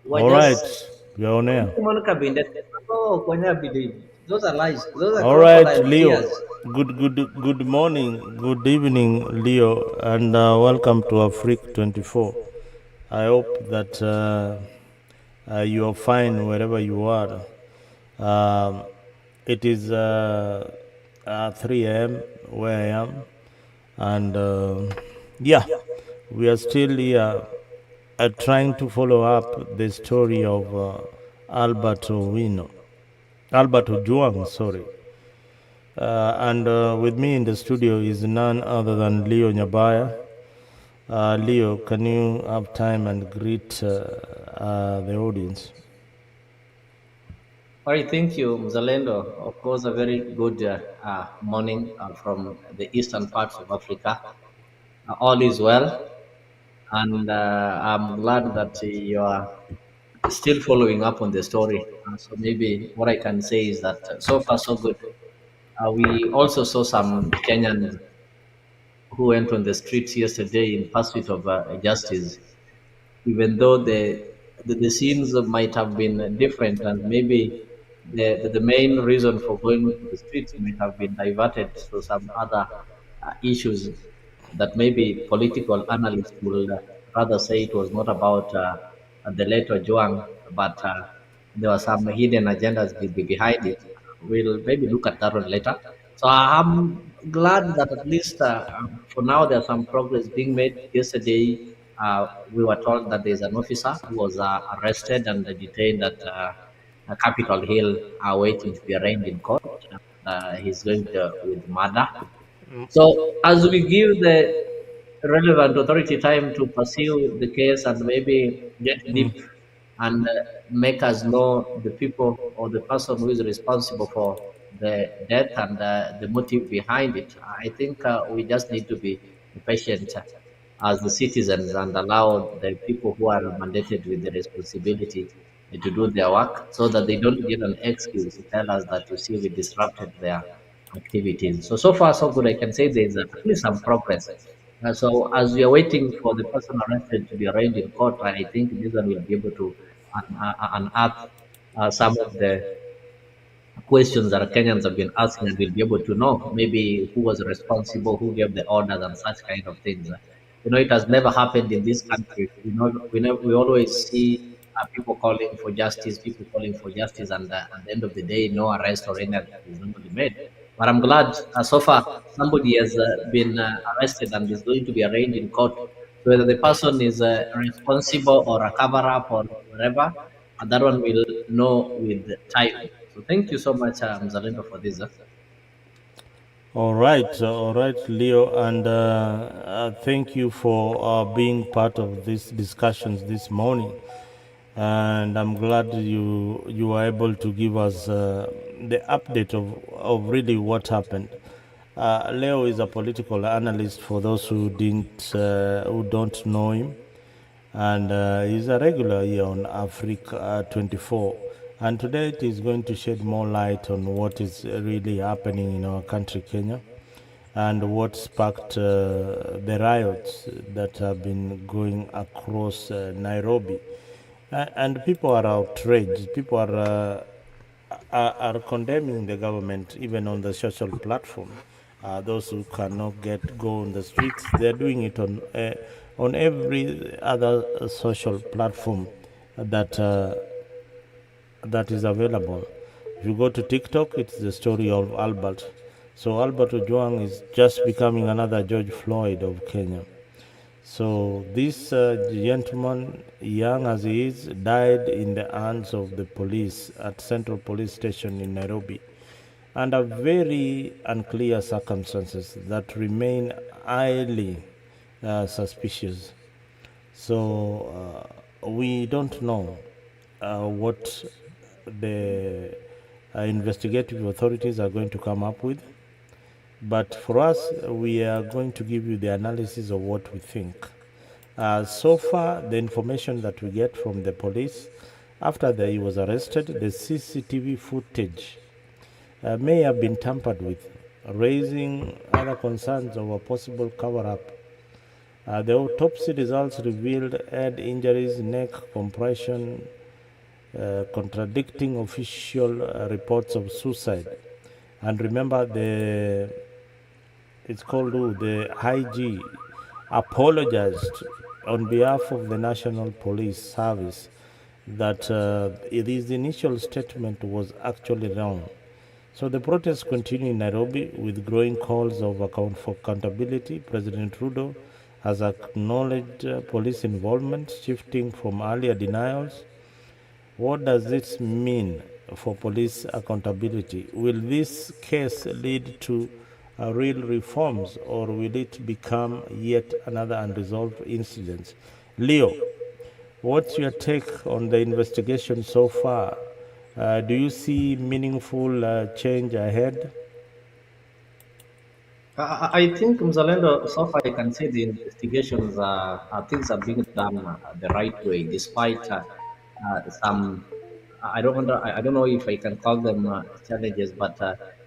We're All right, just we're on air. Monica Bindet. Oh, Konya Bidi. Those are lies. Those are All right, crocodile Leo. tears. Good morning, good evening, Leo, and welcome to Afrique 24. I hope that you are fine wherever you are. Um, it is 3 a.m. where I am, and yeah, we are still here trying to follow up the story of Albert Owino, Albert Ojwang, sorry. And with me in the studio is none other than Leo Nyabaya. Leo, can you have time and greet the audience? All right, thank you, Mzalendo. Of course, a very good morning from the eastern parts of Africa. All is well, and I'm glad that you are still following up on the story. So maybe what I can say is that so far so good. We also saw some Kenyans who went on the streets yesterday in pursuit of justice, even though the scenes might have been different, and maybe the main reason for going to the streets might have been diverted to some other issues that maybe political analysts will rather say it was not about the late Ojwang, but there were some hidden agendas behind it. We'll maybe look at that one later. So I'm glad that at least for now there's some progress being made. Yesterday, we were told that there's an officer who was arrested and detained at Capitol Hill, waiting to be arraigned in court. He's going to, with murder. So as we give the relevant authority time to pursue the case and maybe get deep and make us know the people or the person who is responsible for the death and the motive behind it. I think we just need to be patient as the citizens and allow the people who are mandated with the responsibility to do their work so that they don't get an excuse to tell us that you see we disrupted their activities. So far so good. I can say there's at least some progress. So as we are waiting for the person arrested to be arraigned in court, I think this one will be able to unearth some of the questions that Kenyans have been asking, and we'll be able to know maybe who was responsible, who gave the orders, and such kind of things. It has never happened in this country. We always see people calling for justice, and at the end of the day, no arrest or any arrest is normally made. But I'm glad so far somebody has been arrested and is going to be arraigned in court. So whether the person is responsible or a cover up or whatever, that one will know with time. So thank you so much, Zalendo, for this. All right, Leo, and thank you for being part of these discussions this morning. And I'm glad you were able to give us the update of really what happened. Leo is a political analyst for those who don't know him, and he's a regular here on Africa 24. And today it is going to shed more light on what is really happening in our country, Kenya, and what sparked the riots that have been going across Nairobi. And people are outraged. People are condemning the government even on the social platform. Those who cannot go on the streets, they're doing it on every other social platform that that is available. If you go to TikTok, it's the story of Albert. So Albert Ojwang is just becoming another George Floyd of Kenya. So this gentleman, young as he is, died in the hands of the police at Central Police Station in Nairobi under very unclear circumstances that remain highly suspicious. So we don't know what the investigative authorities are going to come up with. But for us, we are going to give you the analysis of what we think. So far, the information that we get from the police after he was arrested, the CCTV footage may have been tampered with, raising other concerns of a possible cover up. The autopsy results revealed head injuries, neck compression, contradicting official reports of suicide. And remember, it's called who? The IG apologized on behalf of the National Police Service that his initial statement was actually wrong. So the protests continue in Nairobi with growing calls of for accountability. President Trudeau has acknowledged police involvement, shifting from earlier denials. What does this mean for police accountability? Will this case lead to real reforms, or will it become yet another unresolved incident? Leo, what's your take on the investigation so far? Do you see meaningful change ahead? I think Mzalendo, so far I can say the investigations things are being done the right way, despite some. I don't know if I can call them challenges, but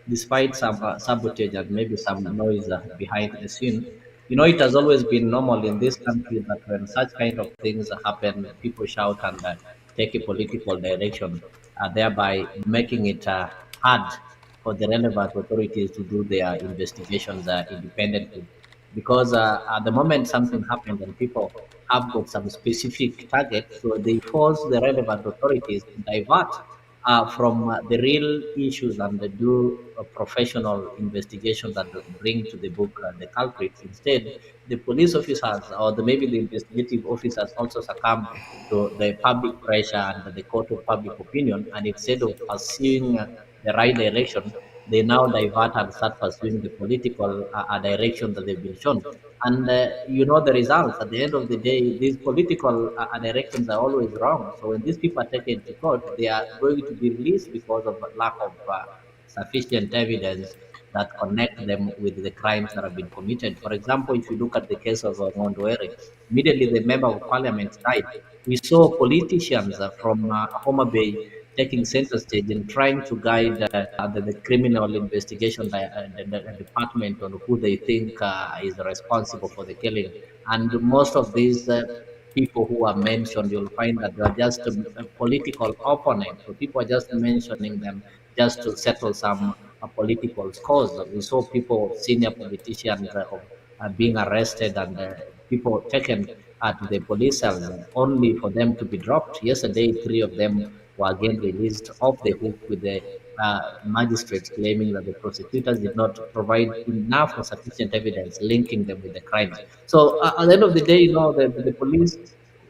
despite some sabotage and maybe some noise behind the scene, it has always been normal in this country that when such kind of things happen, people shout and take a political direction, thereby making it hard for the relevant authorities to do their investigations independently. Because at the moment something happened and people have got some specific targets, so they force the relevant authorities to divert from the real issues and they do a professional investigation that bring to the book the culprits. Instead, the police officers or maybe the investigative officers also succumb to the public pressure and the court of public opinion, and instead of pursuing the right direction, they now divert and start pursuing the political direction that they've been shown. And the results at the end of the day, these political directions are always wrong. So when these people are taken to court, they are going to be released because of lack of sufficient evidence that connect them with the crimes that have been committed. For example, if you look at the case of Mondwere, immediately the member of parliament died. We saw politicians from Homa Bay taking center stage in trying to guide the criminal investigation the department on who they think is responsible for the killing. And most of these people who are mentioned, you'll find that they are just political opponents. So people are just mentioning them just to settle some political scores. We saw people, senior politicians, being arrested and people taken to the police cells only for them to be dropped. Yesterday, three of them were again released off the hook with the magistrates claiming that the prosecutors did not provide enough or sufficient evidence linking them with the crimes. So at the end of the day, the police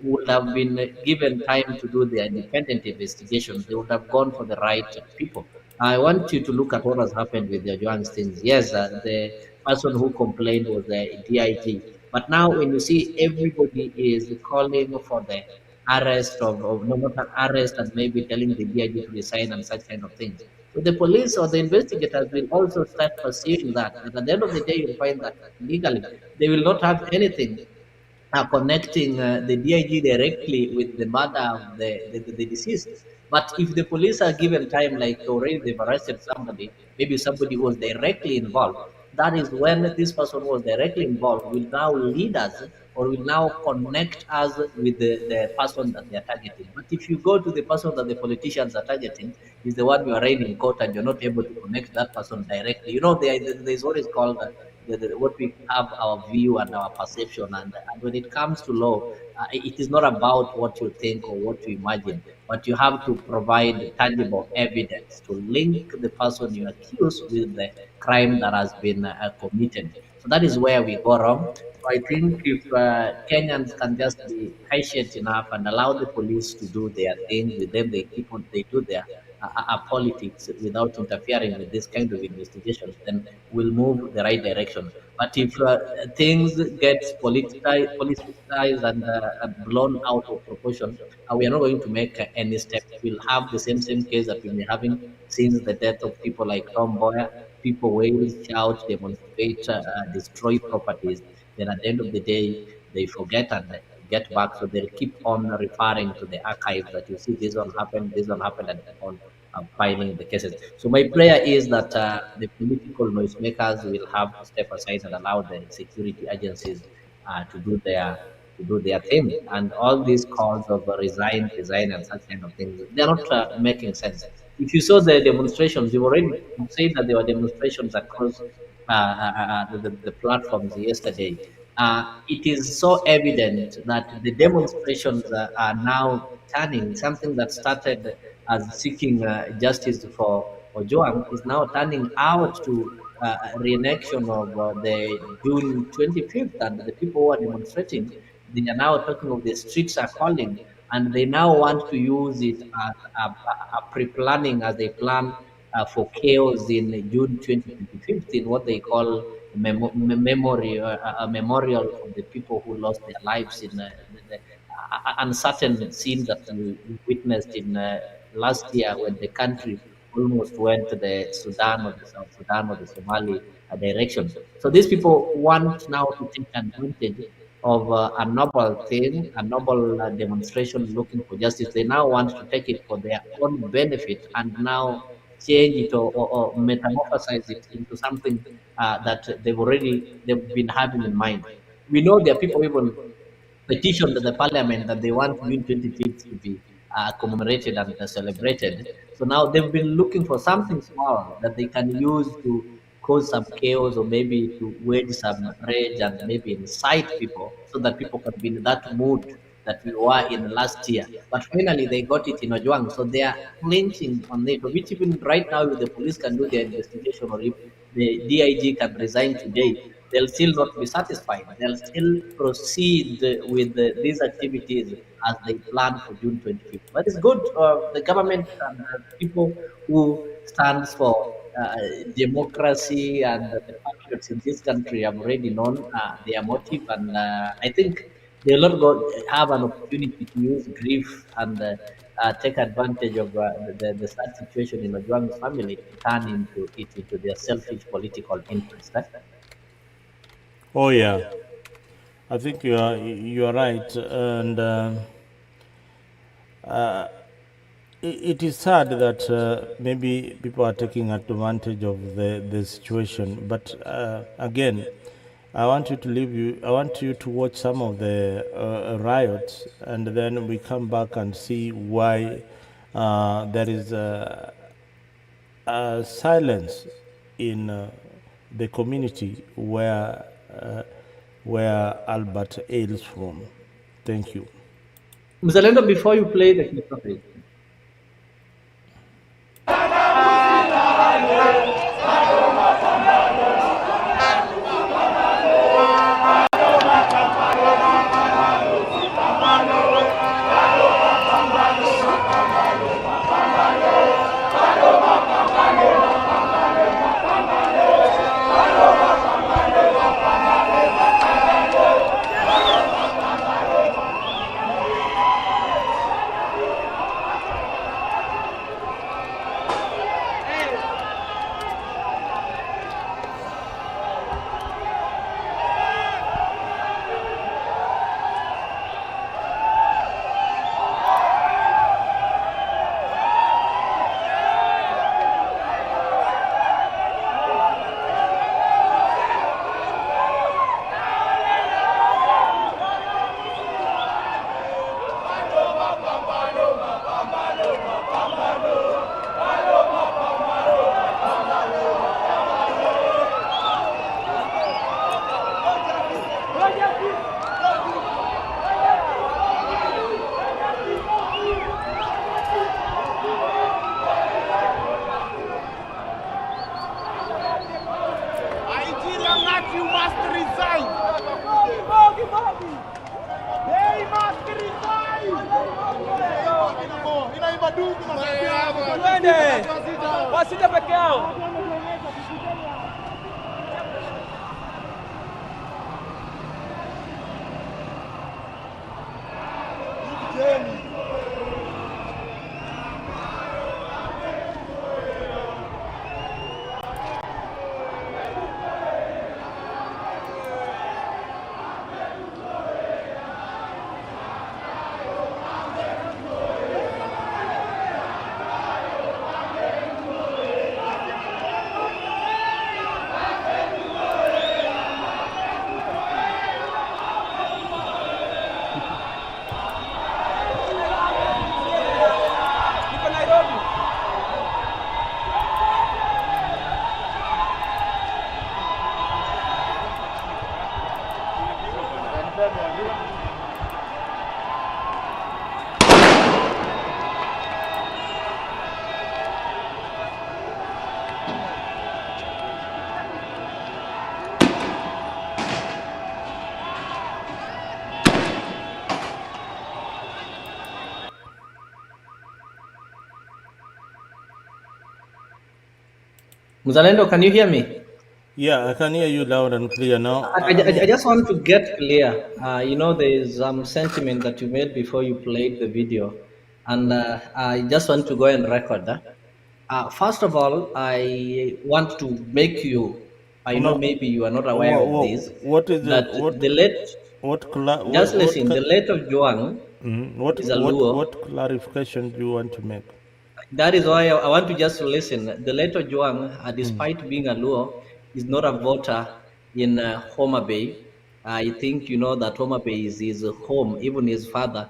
would have been given time to do their independent investigation. They would have gone for the right people. I want you to look at what has happened with the Ojwang things. Yes, the person who complained was the DIG. But now, when you see everybody is calling for the arrest of no matter arrest and maybe telling the DIG to resign and such kind of things. So the police or the investigators will also start pursuing that. And at the end of the day, you'll find that legally they will not have anything connecting the DIG directly with the murder of the deceased. But if the police are given time, like already they've arrested somebody, maybe somebody was directly involved, that is when this person was directly involved will now lead us or will now connect us with the person that they are targeting. But if you go to the person that the politicians are targeting, is the one you are arraigned in court and you're not able to connect that person directly. There's what is called what we have our view and our perception. And when it comes to law, it is not about what you think or what you imagine, but you have to provide tangible evidence to link the person you accuse with the crime that has been committed. So that is where we go wrong. So I think if Kenyans can just be patient enough and allow the police to do their thing with them, they keep on, they do their politics without interfering with this kind of investigations, then we'll move the right direction. But if things get politicized and blown out of proportion, we are not going to make any steps. We'll have the same case that we've been having since the death of people like Tom Boyer. People wail, shout, demonstrate, destroy properties. Then at the end of the day, they forget and get back. So they'll keep on referring to the archives that you see this one happened, and keep on filing the cases. So my prayer is that the political noisemakers will have to step aside and allow the security agencies to do their to do their thing. And all these calls of resign, resign, and such kind of things, they're not making sense. If you saw the demonstrations, you already said that there were demonstrations across the platforms yesterday. It is so evident that the demonstrations are now turning something that started as seeking justice for Ojwang is now turning out to a reenaction of the June 25th, and the people who are demonstrating, they are now talking of the streets are calling, and they now want to use it as a pre-planning as they plan for chaos in June 2025 in what they call memory, a memorial for the people who lost their lives in the uncertain scene that we witnessed in last year when the country almost went to the Sudan or the South Sudan or the Somali direction. So these people want now to take advantage of a noble thing, a noble demonstration looking for justice. They now want to take it for their own benefit and now change it or metamorphosize it into something that they've been having in mind. We know there are people even petitioned the parliament that they want June 25th to be commemorated and celebrated. So now they've been looking for something small that they can use to cause some chaos or maybe to wage some rage and maybe incite people so that people can be in that mood that we were in last year. But finally, they got it in Ojwang. So they are clinching on it, which even right now, if the police can do their investigation or if the DIG can resign today, they'll still not be satisfied. They'll still proceed with these activities as they plan for June 25th. But it's good. The government and people who stands for uh, democracy and the patriots in this country have already known their motive, and I think they'll not have an opportunity to use grief and take advantage of the sad situation in Ojwang's family to turn into it into their selfish political interest. Eh? Oh yeah, I think you are right, and it is sad that maybe people are taking advantage of the situation. But again, I want you to leave you. I want you to watch some of the riots, and then we come back and see why there is silence in the community where Albert hails from. Thank you. Mzalendo, before you play the clip of it, You must resign. They must resign. Twende wasije peke yao. Muzalendo, can you hear me? Yeah, I can hear you loud and clear now. I just want to get clear. There is some sentiment that you made before you played the video, and I just want to go and record that. First of all, I want to make you. I know No, maybe you are not aware of this. what is the That the late, just listen. The late of Juang is a Luo. what clarification do you want to make? That is why I want to just listen. The late Ojwang, despite being a Luo, is not a voter in Homa Bay. I think you know that Homa Bay is his home, even his father.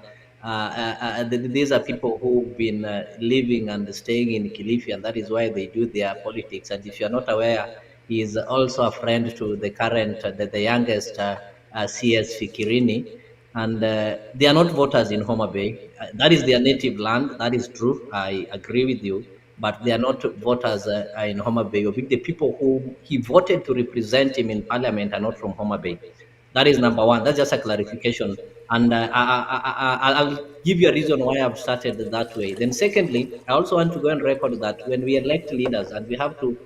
These are people who've been living and staying in Kilifi, and that is why they do their politics. And if you're not aware, he is also a friend to the current, the youngest CS Fikirini, and they are not voters in Homa Bay. That is their native land. That is true. I agree with you. But they are not voters in Homa Bay. The people who he voted to represent him in parliament are not from Homa Bay. That is number one. That's just a clarification. And I'll give you a reason why I've started that way. Then, secondly, I also want to go and record that when we elect leaders, and we have to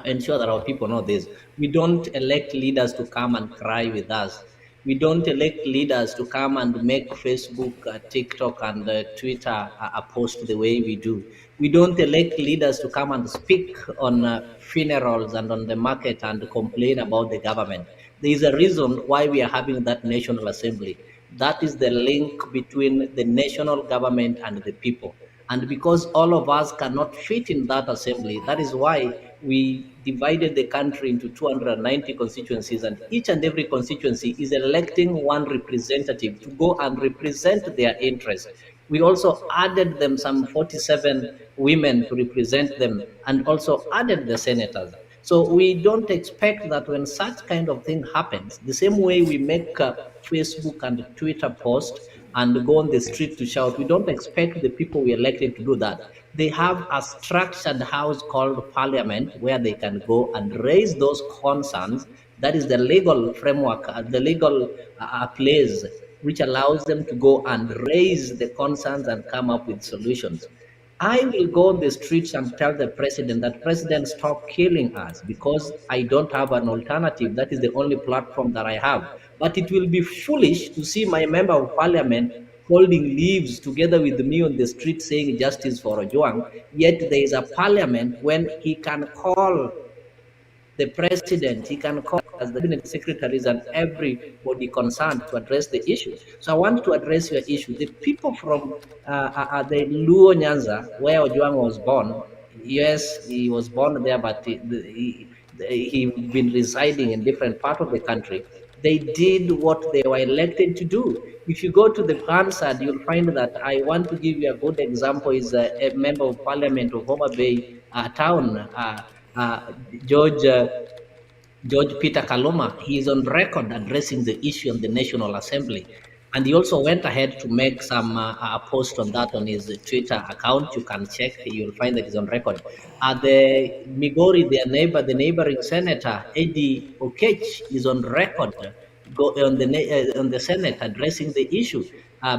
ensure that our people know this. We don't elect leaders to come and cry with us. We don't elect leaders to come and make Facebook, TikTok, and Twitter a post the way we do. We don't elect leaders to come and speak on funerals and on the market and complain about the government. There is a reason why we are having that National Assembly. That is the link between the national government and the people. And because all of us cannot fit in that assembly, that is why we divided the country into 290 constituencies, and each and every constituency is electing one representative to go and represent their interest. We also added them some 47 women to represent them, and also added the senators. So we don't expect that when such kind of thing happens, the same way we make Facebook and Twitter post and go on the street to shout, we don't expect the people we elected to do that. They have a structured house called parliament where they can go and raise those concerns. That is the legal framework, the legal place which allows them to go and raise the concerns and come up with solutions. I will go on the streets and tell the president that, President, stop killing us, because I don't have an alternative. That is the only platform that I have. But it will be foolish to see my member of parliament holding leaves together with me on the street saying justice for Ojwang, yet there is a parliament when he can call the president, he can call as the cabinet secretaries and everybody concerned to address the issue. So I want to address your issue. The people from the Luo Nyanza, where Ojwang was born, yes, he was born there, but he been residing in different part of the country. They did what they were elected to do. If you go to the Hansard, you'll find that I want to give you a good example is a member of parliament of Homa Bay town, uh, George. George Peter Kaluma, he is on record addressing the issue on the National Assembly. And he also went ahead to make some post on that on his Twitter account. You can check, you'll find that he's on record. The Migori, their neighbor, the neighboring senator, Eddie Okech, is on record on the Senate addressing the issue.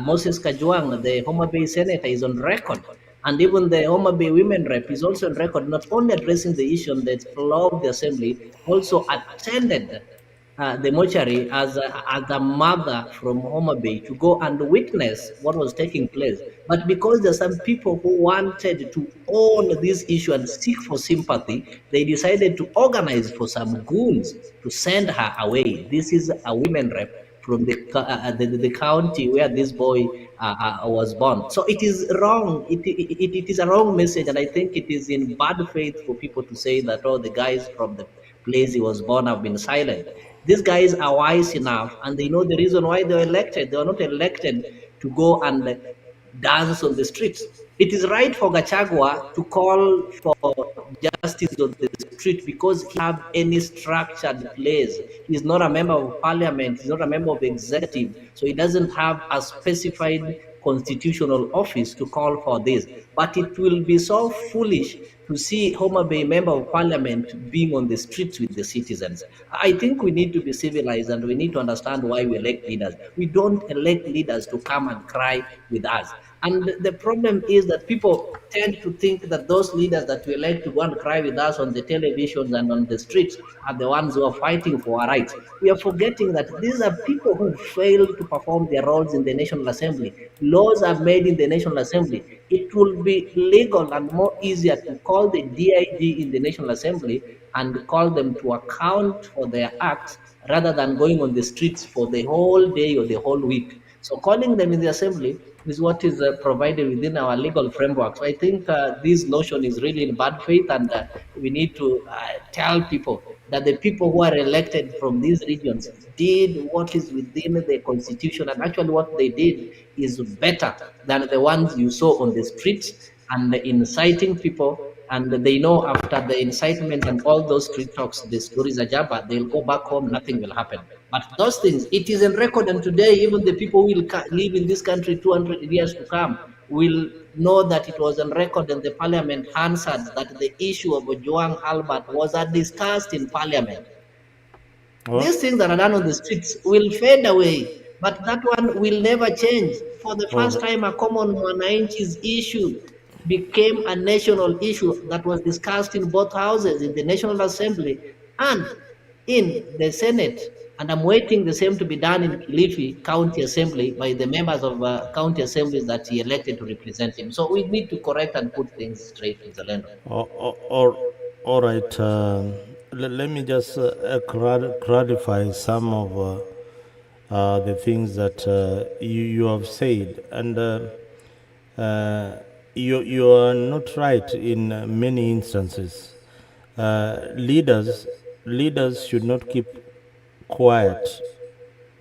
Moses Kajwang, the Homa Bay senator, is on record. And even the Homa Bay women rep is also on record, not only addressing the issue on the floor of the assembly, also attended the mortuary as a mother from Homa Bay to go and witness what was taking place. But because there's some people who wanted to own this issue and seek for sympathy, they decided to organize for some goons to send her away. This is a women rep from the county where this boy was born. So it is wrong. It is a wrong message, and I think it is in bad faith for people to say that, oh, the guys from the place he was born have been silent. These guys are wise enough, and they know the reason why they were elected. They were not elected to go and dance on the streets. It is right for Gachagua to call for justice on the street because he have any structured place. He's not a member of parliament. He's not a member of executive. So he doesn't have a specified constitutional office to call for this. But it will be so foolish to see Homa Bay member of parliament being on the streets with the citizens. I think we need to be civilized and we need to understand why we elect leaders. We don't elect leaders to come and cry with us. And the problem is that people tend to think that those leaders that we like to go and cry with us on the televisions and on the streets are the ones who are fighting for our rights. We are forgetting that these are people who fail to perform their roles in the National Assembly. Laws are made in the National Assembly. It will be legal and more easier to call the DIG in the National Assembly and call them to account for their acts rather than going on the streets for the whole day or the whole week. So calling them in the assembly is what is provided within our legal framework. So I think this notion is really in bad faith, and we need to tell people that the people who are elected from these regions did what is within the constitution, and actually what they did is better than the ones you saw on the streets and inciting people. And they know after the incitement and all those street talks, the stories are jabba, they'll go back home, nothing will happen. But those things, it is in record, and today even the people who will live in this country 200 years to come will know that it was on record, and the parliament answered that the issue of Ojwang Albert was discussed in parliament. Well, These things that are done on the streets will fade away, but that one will never change. For the first okay. time, a common Mwananchi's issue became a national issue that was discussed in both houses, in the National Assembly and in the Senate. And I'm waiting the same to be done in Kilifi County Assembly by the members of county assemblies that he elected to represent him. So we need to correct and put things straight with the land. All right. Let me just clarify some of the things that you have said, and you are not right in many instances. Leaders should not keep quiet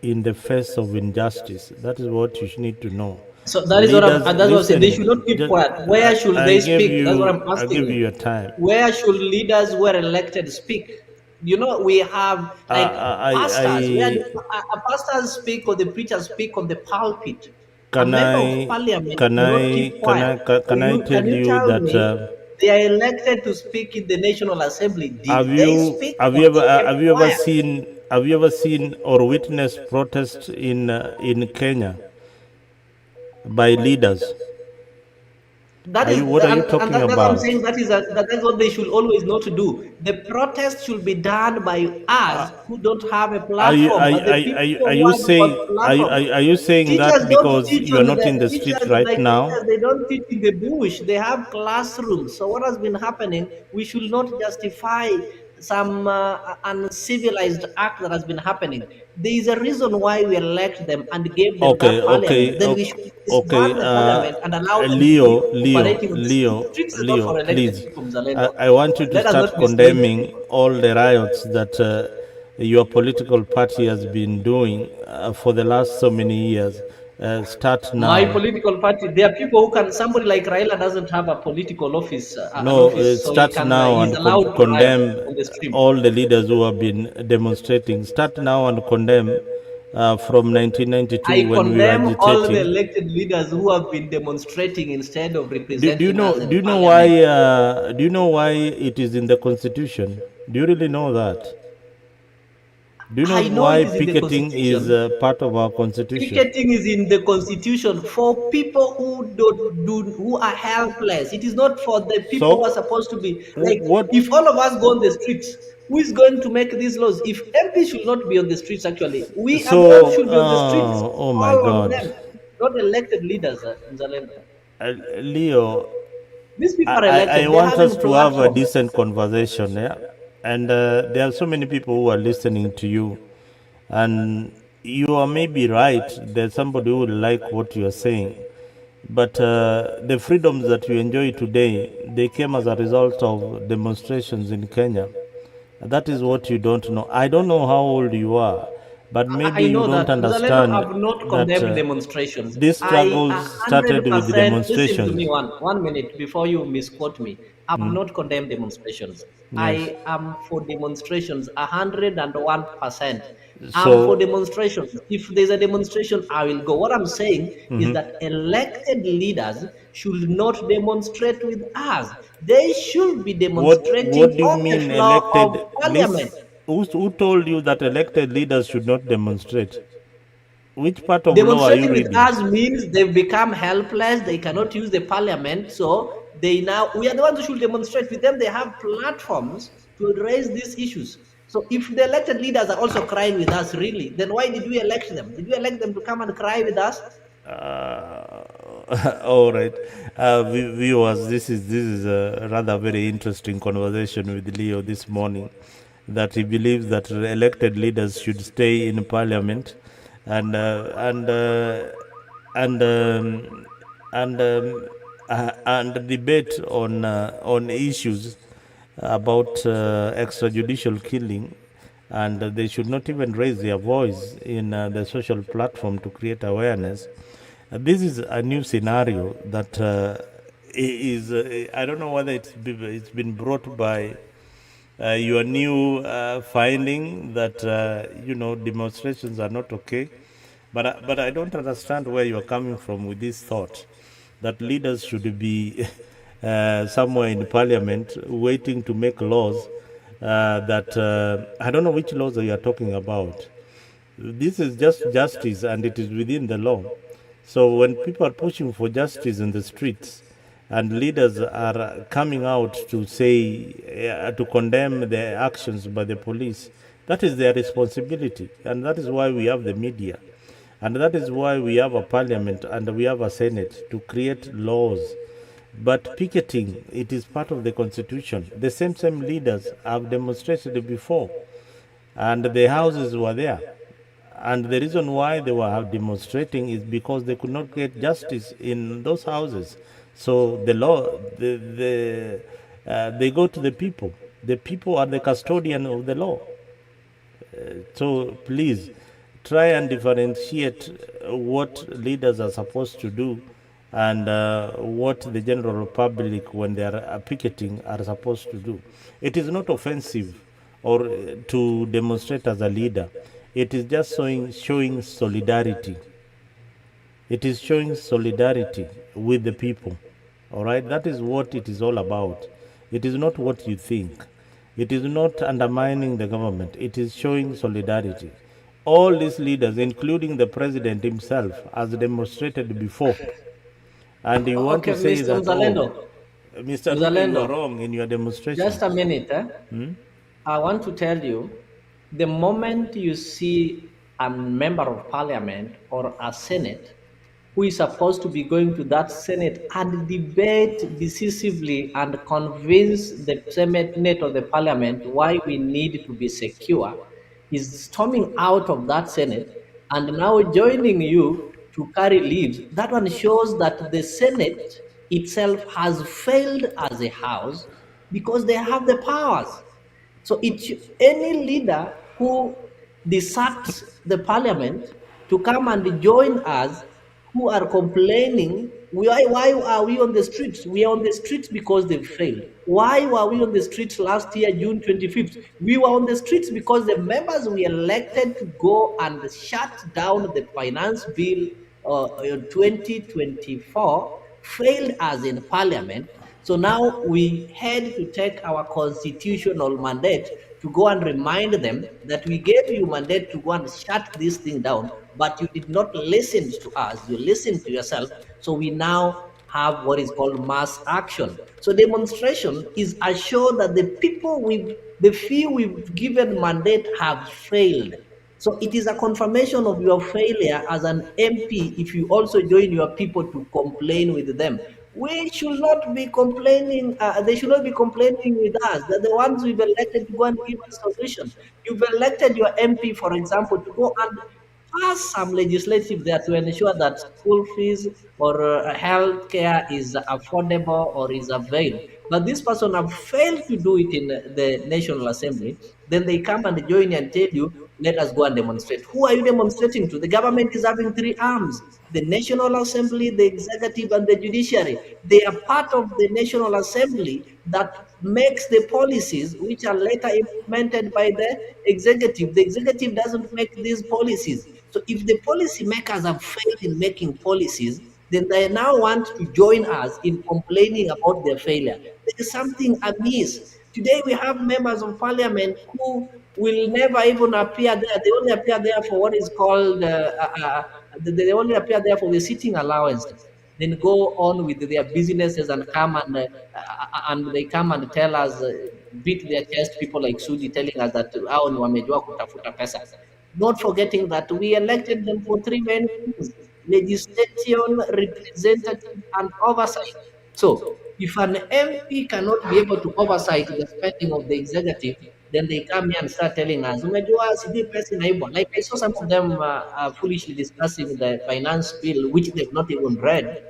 in the face of injustice. That is what you need to know. So that is what Leaders, that's what I'm saying. They should not listen. keep quiet. Where should they speak? That's what I'm I asking gave you you. your time. Where should leaders who are elected speak? You know, we have like pastors, where the pastors speak or the preachers speak on the pulpit. A can member of I parliament can cannot keep I can quiet. I So can I tell can you you tell that me they are elected to speak in the National Assembly? Did they speak or they kept quiet? have you ever seen or witnessed protest in Kenya by leaders? That is, What are you and talking that's what I'm about? saying. That's what they should always know to do. The protest should be done by us who don't have a platform, but the people who have got platform. Are you saying Teachers that don't because teach you are on not in the the street teachers right like now? teachers. They don't teach in the bush. They have classrooms. So what has been happening? We should not justify some uncivilized act that has been happening. There is a reason why we elect them and gave them Okay, that parliament. Then we okay, should okay. disband the parliament and allow them to be operating on the streets. Streets is not Leo, for elected please. people, Mzalendo. I want you to Let us not start mislead the condemning people. all the riots that your political party has been doing for the last so many years. Start My now. political party, there are people who can, somebody like Raila doesn't have a political office, an No, office, so he start can, now he's and allowed to riot condemn on the stream. all the leaders who have been demonstrating. Start now and condemn from 1992 I when we were condemn all the agitating. elected leaders who have been demonstrating instead of Do you representing us know? in parliament. Do you know why it is in the constitution? Do you really know that? Do you know I know why it is in the picketing is constitution. part of our constitution? Picketing is in the constitution for people who don't do who are helpless. It is not for the people who are So, supposed to be like, what? if all of us go on the streets, who is going to make these laws? If MP should not be on the streets, actually, we ourselves So, should be on the streets, oh my all on God, them, not elected leaders, Nzalendo. Leo, These people are elected, I they're want us having to have a platform. decent conversation, yeah. And there are so many people who are listening to you, and you are maybe right. There's somebody who will like what you are saying, but the freedoms that you enjoy today, they came as a result of demonstrations in Kenya. That is what you don't know. I don't know how old you are, but maybe I you know don't that Zalendo understand have not that condemned demonstrations. these I struggles a hundred started with the percent listen to demonstrations. me one minute before you misquote me. I've Mm, not condemned demonstrations. yes. I am for demonstrations 101%. I'm for So, demonstrations. If there's a demonstration, I will go. What I'm saying is that elected leaders should not demonstrate with us. They should be what demonstrating do you on the mean floor of elected? parliament. Who told you that elected leaders should not demonstrate? Which part of law are you Demonstrating with reading? us means they've become helpless. They cannot use the parliament. So they now, we are the ones who should demonstrate with them. They have platforms to raise these issues. So if the elected leaders are also crying with us, really, then why did we elect them? Did we elect them to come and cry with us? All right, viewers, this is a rather very interesting conversation with Leo this morning. That he believes that elected leaders should stay in parliament, and and and and debate on issues about extrajudicial killing, and they should not even raise their voice in the social platform to create awareness. This is a new scenario that is, I don't know whether it's been brought by your new finding that demonstrations are not okay, but I don't understand where you are coming from with this thought that leaders should be somewhere in parliament waiting to make laws that I don't know which laws you are talking about. This is just justice, and it is within the law. So when people are pushing for justice in the streets, and leaders are coming out to say, to condemn the actions by the police, that is their responsibility, and that is why we have the media, and that is why we have a parliament and we have a senate to create laws. But picketing, it is part of the constitution. The same leaders have demonstrated before, and the houses were there. And the reason why they were demonstrating is because they could not get justice in those houses. So the law, they go to the people. The people are the custodian of the law. So please try and differentiate what leaders are supposed to do and what the general public, when they are picketing, are supposed to do. It is not offensive or to demonstrate as a leader. It is just showing solidarity. It is showing solidarity with the people. All right? That is what it is all about. It is not what you think. It is not undermining the government. It is showing solidarity. All these leaders, including the president himself, has demonstrated before. And you want to Okay, say Mr. that, oh, Mzalendo, Mr. Leo, you are Mzalendo, wrong in your just demonstrations. a minute. I want to tell you, the moment you see a member of parliament or a senate who is supposed to be going to that senate and debate decisively and convince the senate or the parliament why we need to be secure, is storming out of that senate and now joining you to carry leaves, that one shows that the senate itself has failed as a house because they have the powers. So any leader who deserts the parliament to come and join us who are complaining, why are we on the streets? We are on the streets because they failed. Why were we on the streets last year, June 25th? We were on the streets because the members we elected to go and shut down the finance bill 2024 failed as in parliament. So now we had to take our constitutional mandate to go and remind them that we gave you mandate to go and shut this thing down, but you did not listen to us. You listened to yourself. So we now have what is called mass action. So demonstration is assured that the few we've given mandate have failed. So it is a confirmation of your failure as an MP if you also join your people to complain with them. We should not be complaining, they should not be complaining with us. They're the ones we've elected to go and give us solution. You've elected your MP, for example, to go and pass some legislative there to ensure that school fees or health care is affordable or is availed. But this person have failed to do it in the National Assembly. Then they come and join you and tell you, let us go and demonstrate. Who are you demonstrating to? The government is having three arms: the National Assembly, the executive, and the judiciary. They are part of the National Assembly that makes the policies which are later implemented by the executive. The executive doesn't make these policies. So if the policy makers have failed in making policies, then they now want to join us in complaining about their failure. There is something amiss. Today we have members of parliament who will never even appear there. They only appear there for what is called, they only appear there for the sitting allowances. Then go on with their businesses and and they come and tell us, beat their chest, people like Sudi telling us that hao ni wamejua kutafuta pesa. Not forgetting that we elected them for three main things: legislation, representative, and oversight. So if an MP cannot be able to oversight the spending of the executive, then they come here and start telling us, umejua sijui pesa inaibwa. Like I saw some of them foolishly discussing the finance bill, which they've not even read.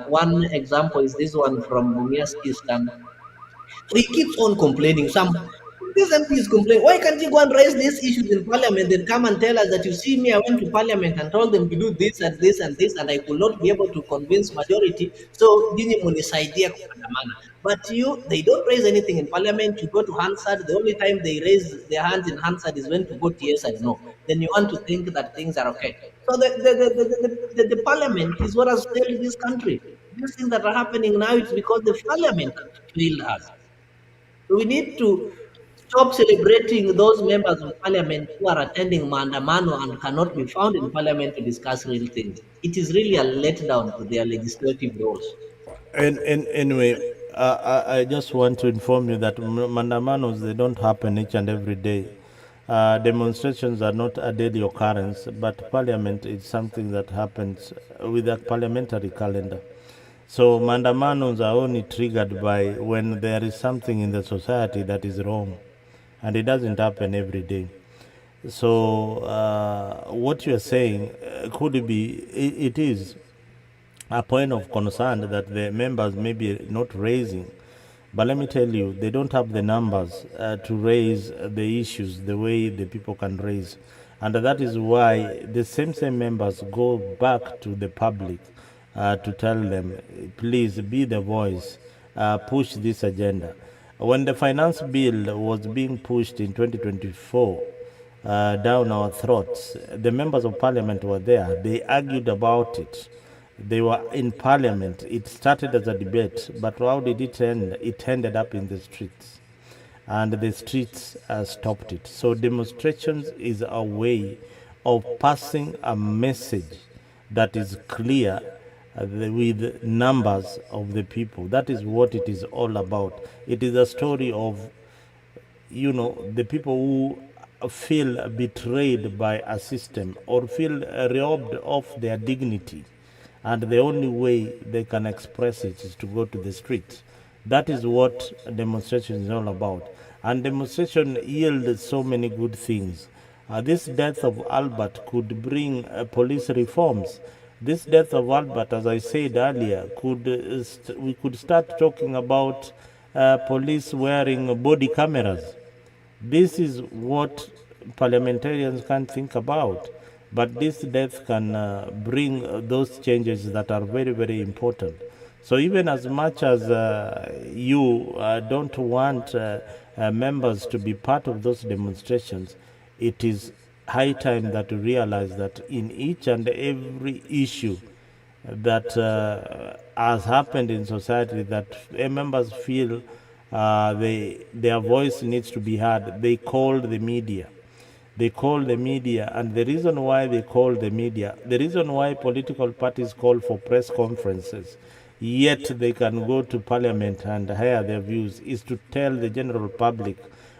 One example is this one from Mumias Eastern. So he keeps on complaining. This MP is complaining. Why can't you go and raise these issues in parliament, then come and tell us that you see me, I went to parliament and told them to do this and this and this, and I could not be able to convince majority. So nyinyi munisaidia kuandamana. But they don't raise anything in parliament. You go to Hansard, the only time they raise their hands in Hansard is when to vote yes and no. Then you want to think that things are okay. So the parliament is what has failed this country. These things that are happening now, it's because the parliament has failed us. So we need to stop celebrating those members of parliament who are attending maandamano and cannot be found in parliament to discuss real things. It is really a letdown to their legislative roles. And anyway, I just want to inform you that mandamanos, they don't happen each and every day. Demonstrations are not a daily occurrence, but parliament is something that happens with a parliamentary calendar. So mandamanos are only triggered by when there is something in the society that is wrong, and it doesn't happen every day. So what you are saying could be, it is a point of concern that the members may be not raising. But let me tell you, they don't have the numbers to raise the issues the way the people can raise. And that is why the same members go back to the public to tell them, please be the voice, push this agenda. When the finance bill was being pushed in 2024, down our throats, the members of parliament were there. They argued about it. They were in parliament. It started as a debate, but how did it end? It ended up in the streets, and the streets stopped it. So demonstrations is a way of passing a message that is clear with numbers of the people. That is what it is all about. It is a story of, the people who feel betrayed by a system or feel robbed of their dignity, and the only way they can express it is to go to the streets. That is what demonstration is all about, and demonstration yields so many good things. This death of Albert could bring police reforms. This death of Albert, as I said earlier, we could start talking about police wearing body cameras. This is what parliamentarians can think about. But this death can bring those changes that are very, very important. So even as much as you don't want members to be part of those demonstrations, it is high time that we realize that in each and every issue that has happened in society, that members feel their voice needs to be heard, they call the media. They call the media, and the reason why they call the media, the reason why political parties call for press conferences, yet they can go to parliament and hear their views, is to tell the general public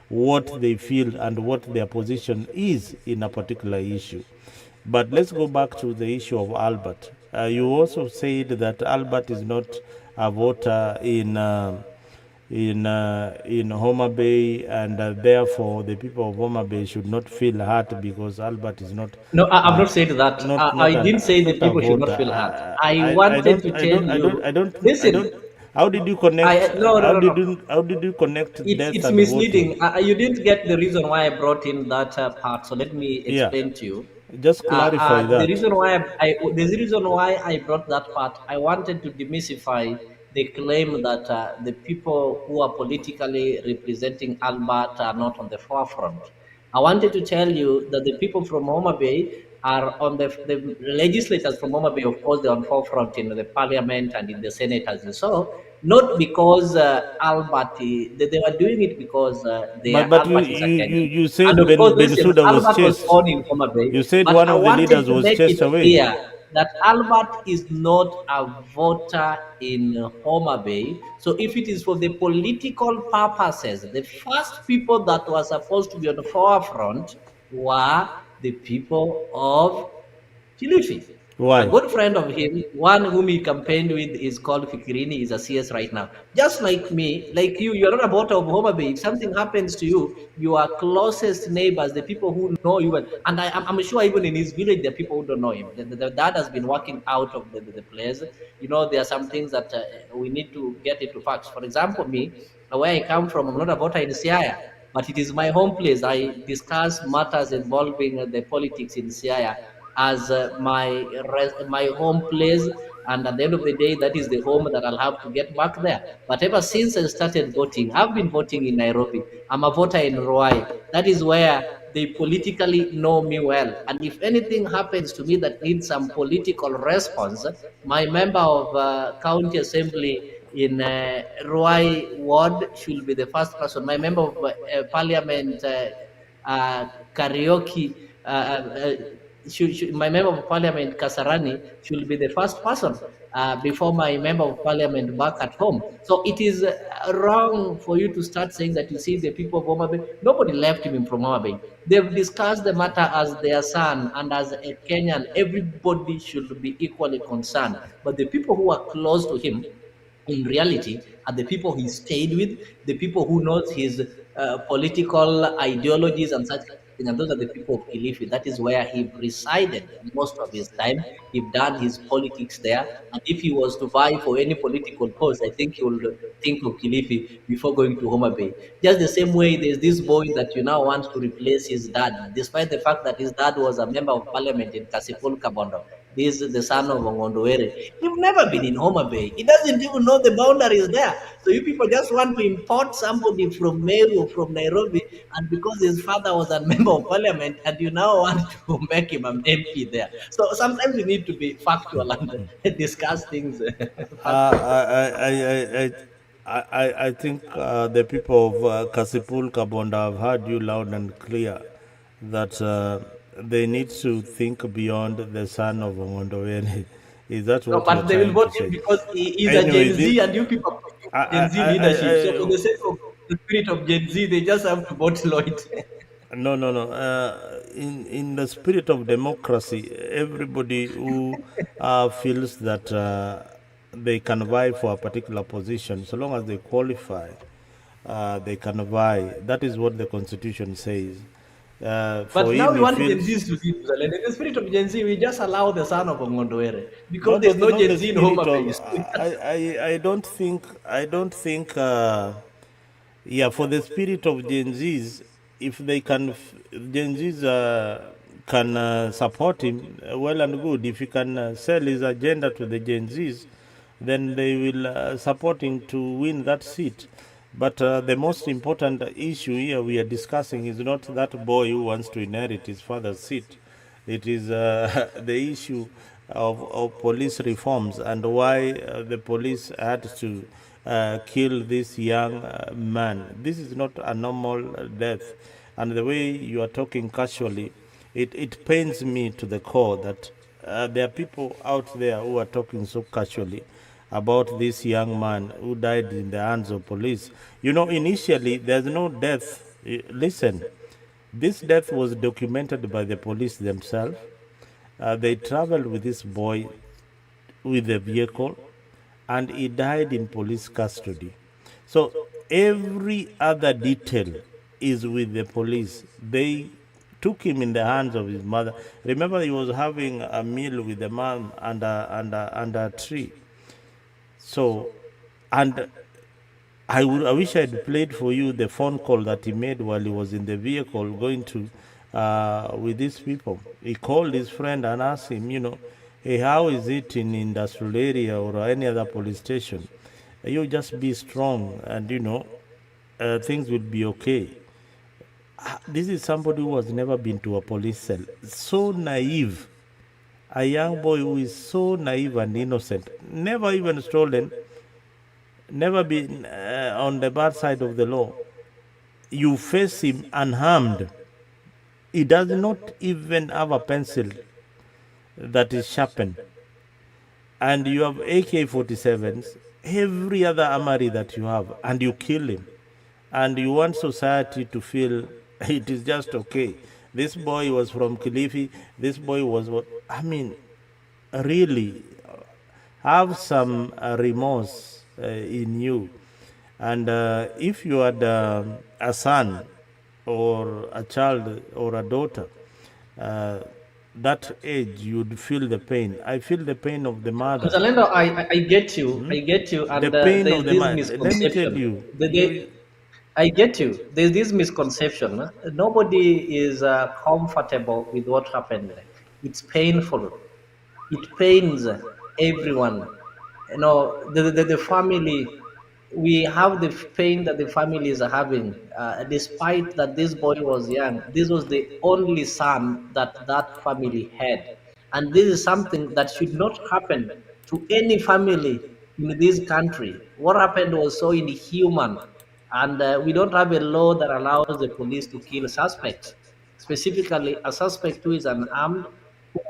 what they feel and what their position is in a particular issue. But let's go back to the issue of Albert. You also said that Albert is not a voter in Homa Bay, and therefore the people of Homa Bay should not feel hurt because Albert is not No, I've not said that. I didn't say not that a people should not voter. feel hurt. I wanted to tell you. I don't. Listen, How did you connect? no, no, no, no. How did you connect death It's and voting? misleading. You didn't get the reason why I brought in that part. So let me Yeah, explain to you. just clarify The that. reason why the reason why I brought that part, I wanted to demystify the claim that the people who are politically representing Albert are not on the forefront. I wanted to tell you that the people from Homa Bay are on the legislators from Homa Bay, of course, they're on forefront in the parliament and in the Senate, as you saw. not because Albert, they were doing it because But you, Albert is a you, you, Kenyan. you And said of course, Ben listen, Suda was Albert was chased. born in Homa Bay, You said but one I of the wanted leaders to was make it chased away. clear that Albert is not a voter in Homa Bay. So if it is for the political purposes, the first people that were supposed to be on the forefront were the people of Kilifi. A Why? good friend of him, one whom he campaigned with, is called Fikirini, is a CS right now. Just like me, like you're not a voter of Homa Bay. If something happens to you, your closest neighbors, the people who know you well, and I'm sure even in his village, there are people who don't know him. The dad has been working out of the place. You know, there are some things that we need to get into facts. For example, me, where I come from, I'm not a voter in Siaya, but it is my home place. I discuss matters involving the politics in Siaya as my home place, and at the end of the day, that is the home that I'll have to get back there. But ever since I started voting, I've been voting in Nairobi. I'm a voter in Ruai. That is where they politically know me well, and if anything happens to me that needs some political response, my member of county assembly in Ruai ward should be the first person. My member of parliament uh, karaoke my member of parliament Kasarani should be the first person before my member of parliament back at home. So it is wrong for you to start saying that you see the people of Homa Bay. Nobody left him from Homa Bay. They've discussed the matter as their son, and as a Kenyan, everybody should be equally concerned. But the people who are close to him in reality are the people he stayed with, the people who knows his political ideologies and such thing, and those are the people of Kilifi. That is where he resided most of his time. He done his politics there, and if he was to vie for any political post, I think he would think of Kilifi before going to Homa Bay. Just the same way, there's this boy that you now want to replace his dad, despite the fact that his dad was a member of parliament in Kasipul Kabondo. This is the son of Ngondowere. You've never been in Homa Bay. He doesn't even know the boundaries there. So you people just want to import somebody from Meru or from Nairobi, and because his father was a member of parliament, and you now want to make him an MP there. So sometimes we need to be factual and discuss things factually. I think the people of Kasipul Kabonda have heard you loud and clear that they need to think beyond the son of Omondowere. Is that No, what you're but they will trying vote to him say? because he is a Anyway, Gen Z, and you people are pushing I, Gen I, Z I, leadership. So for I, the sake of the spirit of Gen Z, they just have to vote Lloyd. No, no, no. In the spirit of democracy, everybody who feels that they can vie for a particular position, so long as they qualify, they can vie. That is what the constitution says. For But now him, we he want Gen feels Zs to lead Switzerland. In the spirit of Gen Z, we just allow the son of Ngondwere because not there's the no not Gen the Z in spirit Homa of. Bay. So we just, I don't think. Yeah, for the spirit of Gen Zs, if they can, Gen Zs can support him, well and good. If he can sell his agenda to the Gen Zs, then they will support him to win that seat. But the most important issue here we are discussing is not that boy who wants to inherit his father's seat. It is the issue of police reforms and why the police had to kill this young man. This is not a normal death. And the way you are talking casually, it pains me to the core that there are people out there who are talking so casually about this young man who died in the hands of police. You know, initially, there's no death. Listen, this death was documented by the police themselves. They traveled with this boy with a vehicle and he died in police custody. So every other detail is with the police. They took him in the hands of his mother. Remember, he was having a meal with the mom under a tree. So, and I wish I'd played for you the phone call that he made while he was in the vehicle going to with these people. He called his friend and asked him, hey, how is it in industrial area or any other police station? You just be strong, and things will be okay. This is somebody who has never been to a police cell. So naive. A young boy who is so naive and innocent, never even stolen, never been on the bad side of the law. You face him unharmed. He does not even have a pencil that is sharpened. And you have AK-47s, every other armory that you have, and you kill him. And you want society to feel it is just okay. This boy was from Kilifi. This boy was what? I mean, really, have some remorse in you. And if you had a son or a child or a daughter, uh, that age, you'd feel the pain. I feel the pain of the mother. Zalendo, I get you, The and pain there's of the this mother. Let me tell misconception. you, They, I get you. There's this misconception. Nobody is comfortable with what happened. It's painful. It pains everyone. You know, the family, we have the pain that the families are having. Despite that this boy was young, this was the only son that that family had. And this is something that should not happen to any family in this country. What happened was so inhuman. And we don't have a law that allows the police to kill suspects, specifically a suspect who is unarmed,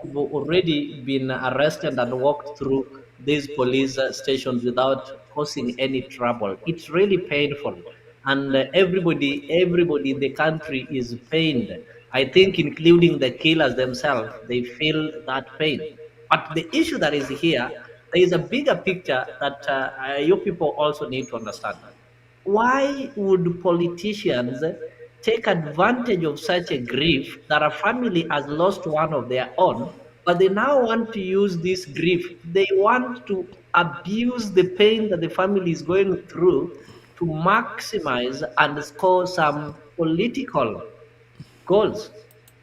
who've already been arrested and walked through these police stations without causing any trouble. It's really painful, and everybody in the country is pained. I think, including the killers themselves, they feel that pain. But the issue that is here, there is a bigger picture that you people also need to understand. Why would politicians take advantage of such a grief that a family has lost one of their own, but they now want to use this grief? They want to abuse the pain that the family is going through to maximize and score some political goals.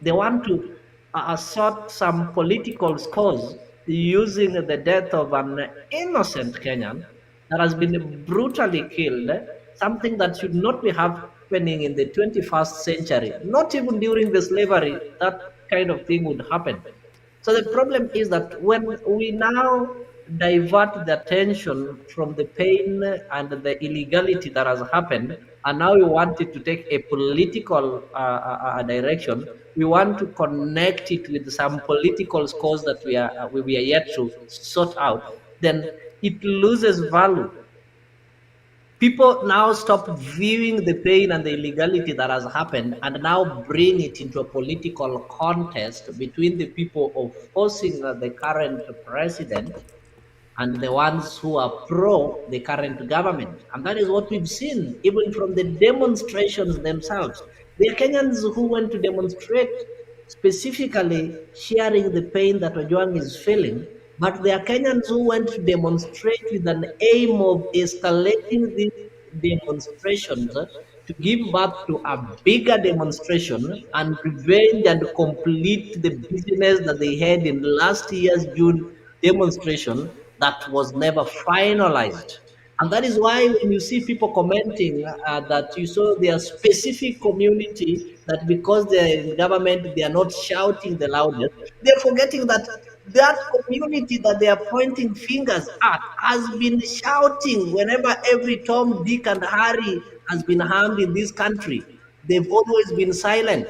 They want to assert some political scores using the death of an innocent Kenyan that has been brutally killed, something that should not be happening in the 21st century. Not even during the slavery, that kind of thing would happen. So the problem is that when we now divert the attention from the pain and the illegality that has happened, and now we want it to take a political direction, we want to connect it with some political scores that we are yet to sort out, then it loses value. People now stop viewing the pain and the illegality that has happened and now bring it into a political contest between the people opposing the current president and the ones who are pro the current government. And that is what we've seen even from the demonstrations themselves. There are Kenyans who went to demonstrate specifically sharing the pain that Ojwang is feeling, but there are Kenyans who went to demonstrate with an aim of escalating these demonstrations to give birth to a bigger demonstration and revenge and complete the business that they had in last year's June demonstration that was never finalized. And that is why when you see people commenting that you saw their specific community, that because they're in government, they are not shouting the loudest, they're forgetting that that community that they are pointing fingers at has been shouting whenever every Tom, Dick, and Harry has been harmed in this country. They've always been silent.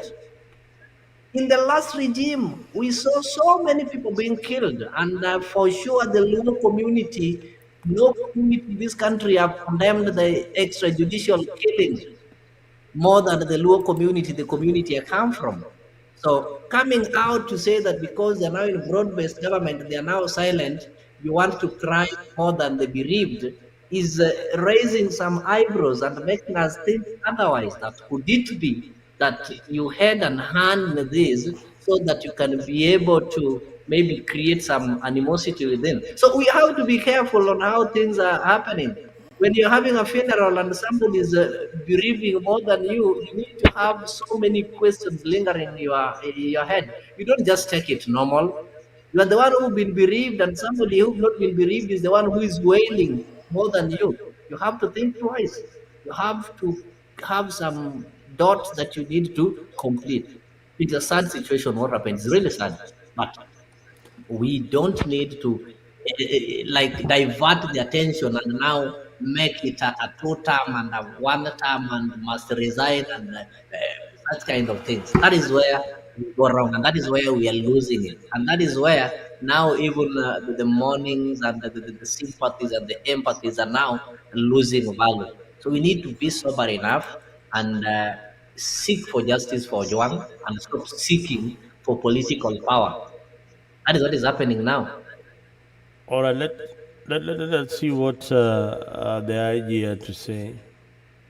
In the last regime, we saw so many people being killed, and for sure, the Luo community, no community in this country have condemned the extrajudicial killings more than the Luo community, the community I come from. So coming out to say that because they're now in broad-based government, they are now silent, you want to cry more than the bereaved, is raising some eyebrows and making us think otherwise. That could it be that you had an hand in this so that you can be able to maybe create some animosity within? So we have to be careful on how things are happening. When you're having a funeral and somebody is bereaving more than you need to have so many questions lingering in your head. You don't just take it normal. You are the one who's been bereaved, and somebody who's not been bereaved is the one who is wailing more than you. You have to think twice. You have to have some dots that you need to complete. It's a sad situation. What happened? It's really sad, but we don't need to like divert the attention and now make it a two-term and a one-term and must resign and such kind of things. That is where we go wrong, and that is where we are losing it. And that is where now even the mournings and the sympathies and the empathies are now losing value. So we need to be sober enough and seek for justice for Ojwang and stop seeking for political power. That is what is happening now. All right, let's see what the IG had to say.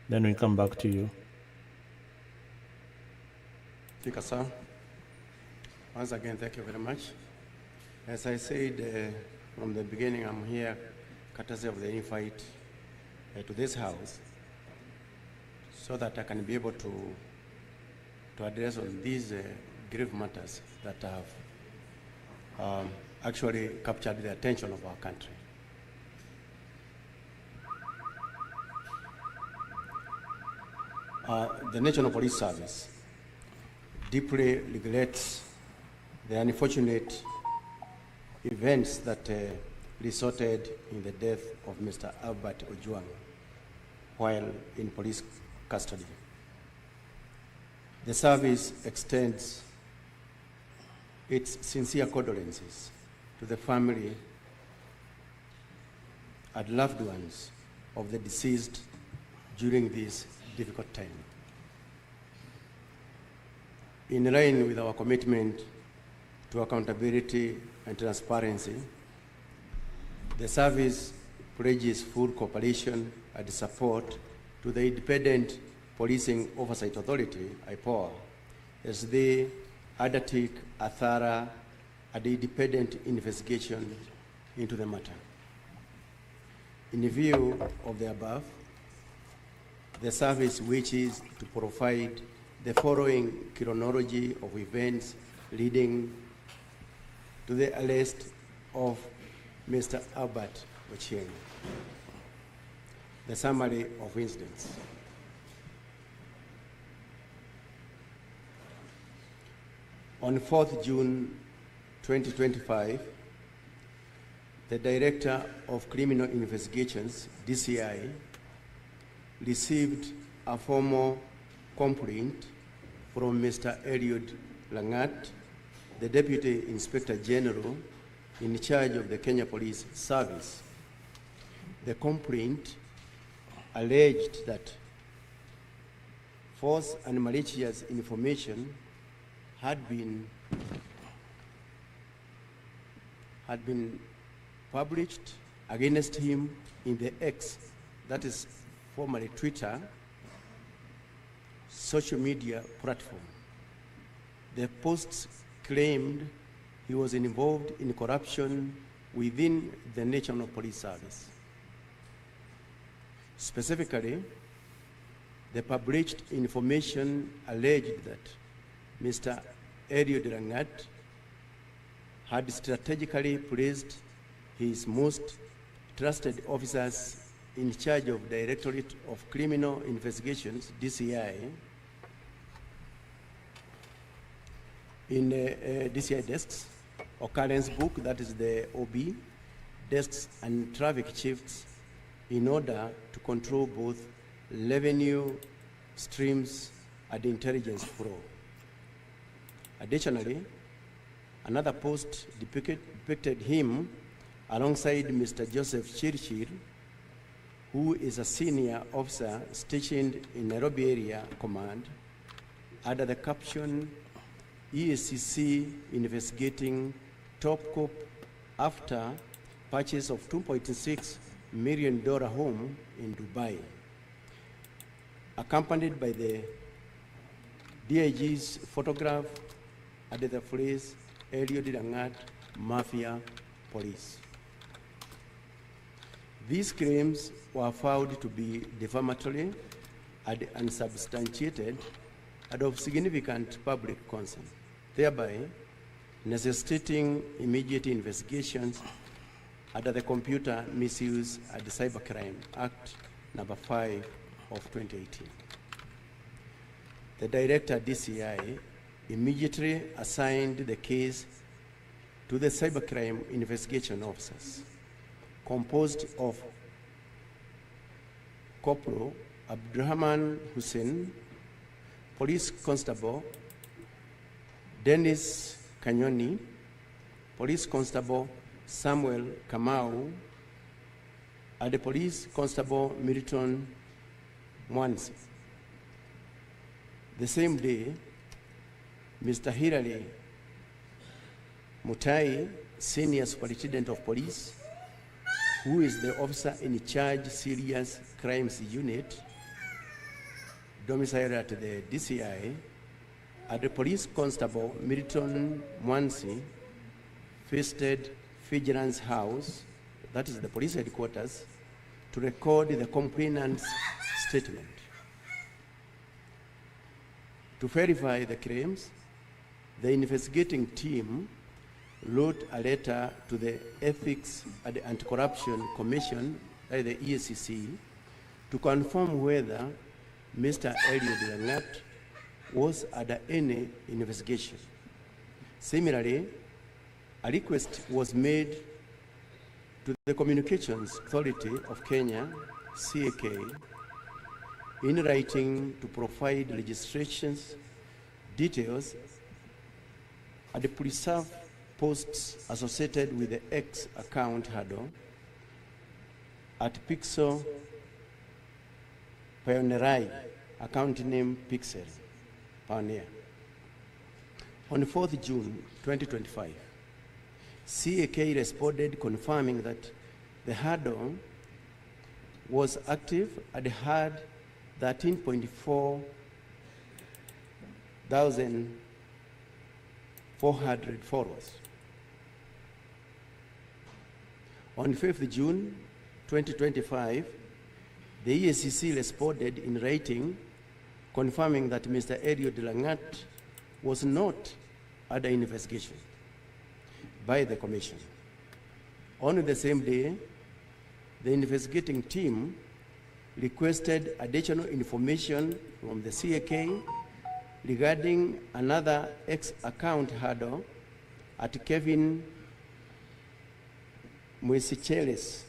Then we come back to you. Speaker, sir. Once again, thank you very much. As I said from the beginning, I'm here courtesy of the invite to this house so that I can be able to address on these grave matters that have actually captured the attention of our country. The National Police Service deeply regrets the unfortunate events that resulted in the death of Mr. Albert Ojwang while in police custody. The service extends its sincere condolences to the family and loved ones of the deceased during this difficult time. In line with our commitment to accountability and transparency, the service pledges full cooperation and support to the Independent Policing Oversight Authority, IPOA, as they undertake a thorough and independent investigation into the matter. In view of the above, the service wishes to provide the following chronology of events leading to the arrest of Mr. Albert Ojwang. The summary of incidents. On 4th June 2025, the Director of Criminal Investigations, DCI, received a formal complaint from Mr. Eliud Langat, the Deputy Inspector General in charge of the Kenya Police Service. The complaint alleged that false and malicious information had been published against him in the X, that is formerly Twitter, social media platform. The posts claimed he was involved in corruption within the National Police Service. Specifically, the published information alleged that Mr. Eliud Langat had strategically placed his most trusted officers in charge of Directorate of Criminal Investigations, DCI, in DCI desks, occurrence book, that is the OB, desks and traffic chiefs, in order to control both revenue streams and intelligence flow. Additionally, another post depicted him alongside Mr. Joseph Chirchir, who is a senior officer stationed in Nairobi Area Command, under the caption, EACC investigating top cop after purchase of $2.6 million home in Dubai, accompanied by the DIG's photograph under the phrase, Eliud Langat Mafia Police. These claims were found to be defamatory and unsubstantiated and of significant public concern, thereby necessitating immediate investigations under the Computer Misuse and Cybercrime Act number 5 of 2018. The Director DCI immediately assigned the case to the Cybercrime Investigation Officers, composed of Corporal Abdurrahman Hussein, Police Constable Dennis Kanyoni, Police Constable Samuel Kamau, and the Police Constable Milton Mwansi. The same day, Mr. Hilary Mutai, Senior Superintendent of Police, who is the officer in charge Serious Crimes Unit, domiciled at the DCI, and the Police Constable Milton Mwansi visited Vigilance House, that is the police headquarters, to record the complainant's statement. To verify the claims, the investigating team wrote a letter to the Ethics and Anti-Corruption Commission, the EACC, to confirm whether Mr. Eliud Langat was under any investigation. Similarly, a request was made to the Communications Authority of Kenya, CAK, in writing to provide registrations, details, and preserve posts associated with the X account handle at Pixel Pioneerai, account name Pixel Pioneer. On 4th June 2025, CAK responded confirming that the handle was active and had 13.4 thousand 400 followers. On 5th June 2025, the EACC responded in writing confirming that Mr. Eliud Langat was not under investigation by the Commission. On the same day, the investigating team requested additional information from the CAK regarding another X account handle at Kevin Muicheles,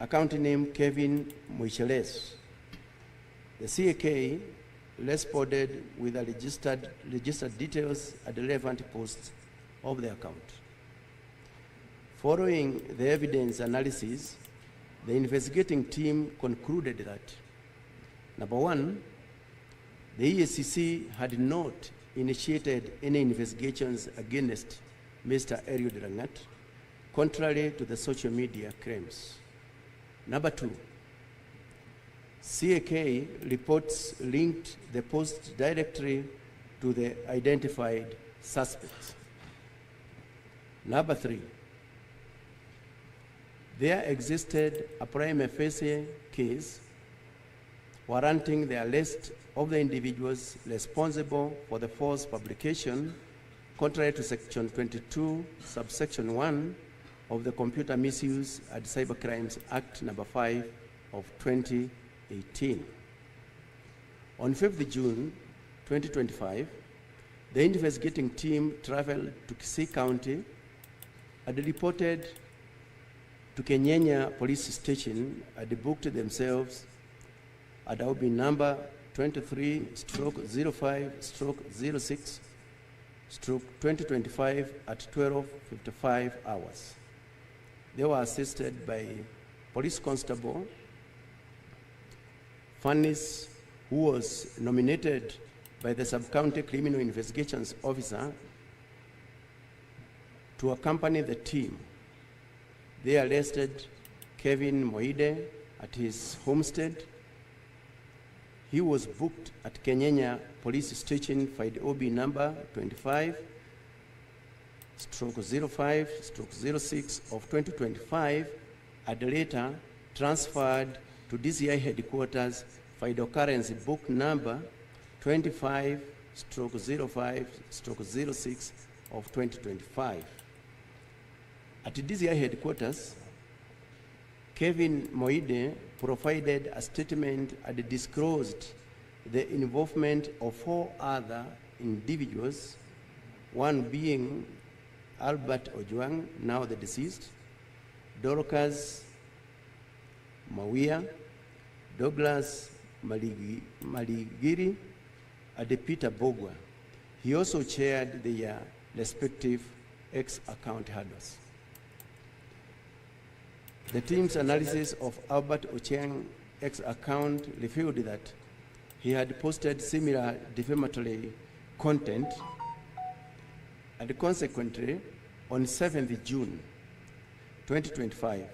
account name Kevin Muicheles. The CAK responded with the registered details at the relevant posts of the account. Following the evidence analysis, the investigating team concluded that, number one, the EACC had not initiated any investigations against Mr. Eliud Langat, contrary to the social media claims. Number two, CAK reports linked the post directly to the identified suspects. Number three, there existed a prima facie case warranting the arrest of the individuals responsible for the false publication, contrary to Section 22, subsection 1 of the Computer Misuse and Cybercrimes Act number 5 of 2018. On 5th June 2025, the investigating team traveled to Kisii County and reported to Kenyanya Police Station and booked themselves at OB number 23/05/06/2025 at 12:55 hours. They were assisted by Police Constable Fannis, who was nominated by the Sub-County Criminal Investigations Officer to accompany the team. They arrested Kevin Moide at his homestead. He was booked at Kenyanya Police Station, file OB number 25/05/06 of 2025, and later transferred to DCI headquarters, file occurrence book number 25/05/06 of 2025. At DCI headquarters, Kevin Moide provided a statement and disclosed the involvement of 4 other individuals, one being Albert Ojwang, now the deceased, Dorcas Mawia, Douglas Maligiri, and Peter Bogwa. He also chaired their respective X-account handles. The team's analysis of Albert Ojwang's X-account revealed that he had posted similar defamatory content, and consequently, on 7th June 2025,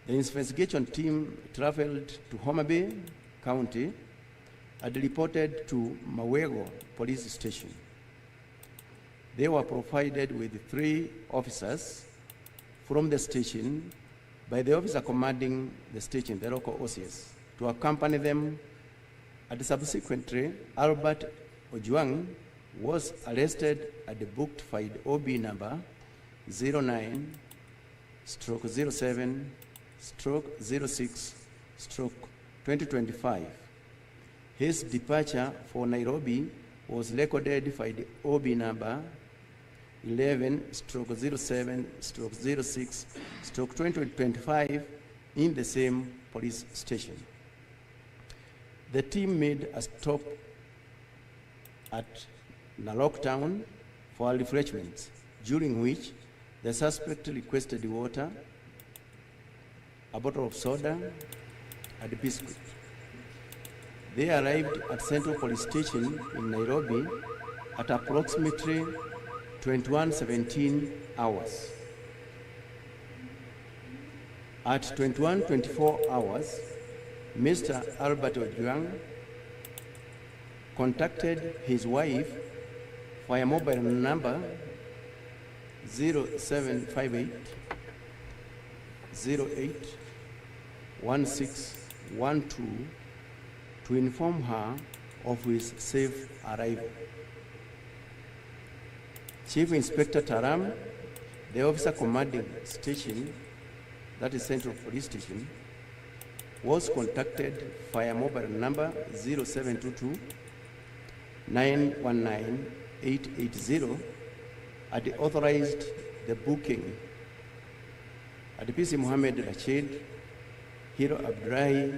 the investigation team traveled to Homa Bay County and reported to Mawego Police Station. They were provided with 3 officers from the station by the officer commanding the station, the local OCS, to accompany them, and subsequently, Albert Ojwang was arrested at the booked file OB number 09 07 06 2025. His departure for Nairobi was recorded by the OB number 11 07 06 2025 in the same police station. The team made a stop at Narok Town for refreshments, during which the suspect requested water, a bottle of soda, and a biscuit. They arrived at Central Police Station in Nairobi at approximately 21:17 hours. At 21:24 hours, Mr. Albert Ojwang contacted his wife via mobile number 0758 08 1612 to inform her of his safe arrival. Chief Inspector Taram, the officer commanding station, that is Central Police Station, was contacted via mobile number 0722 919 880 and authorized the booking. At PC Mohammed Rashid, Hero Abdullahi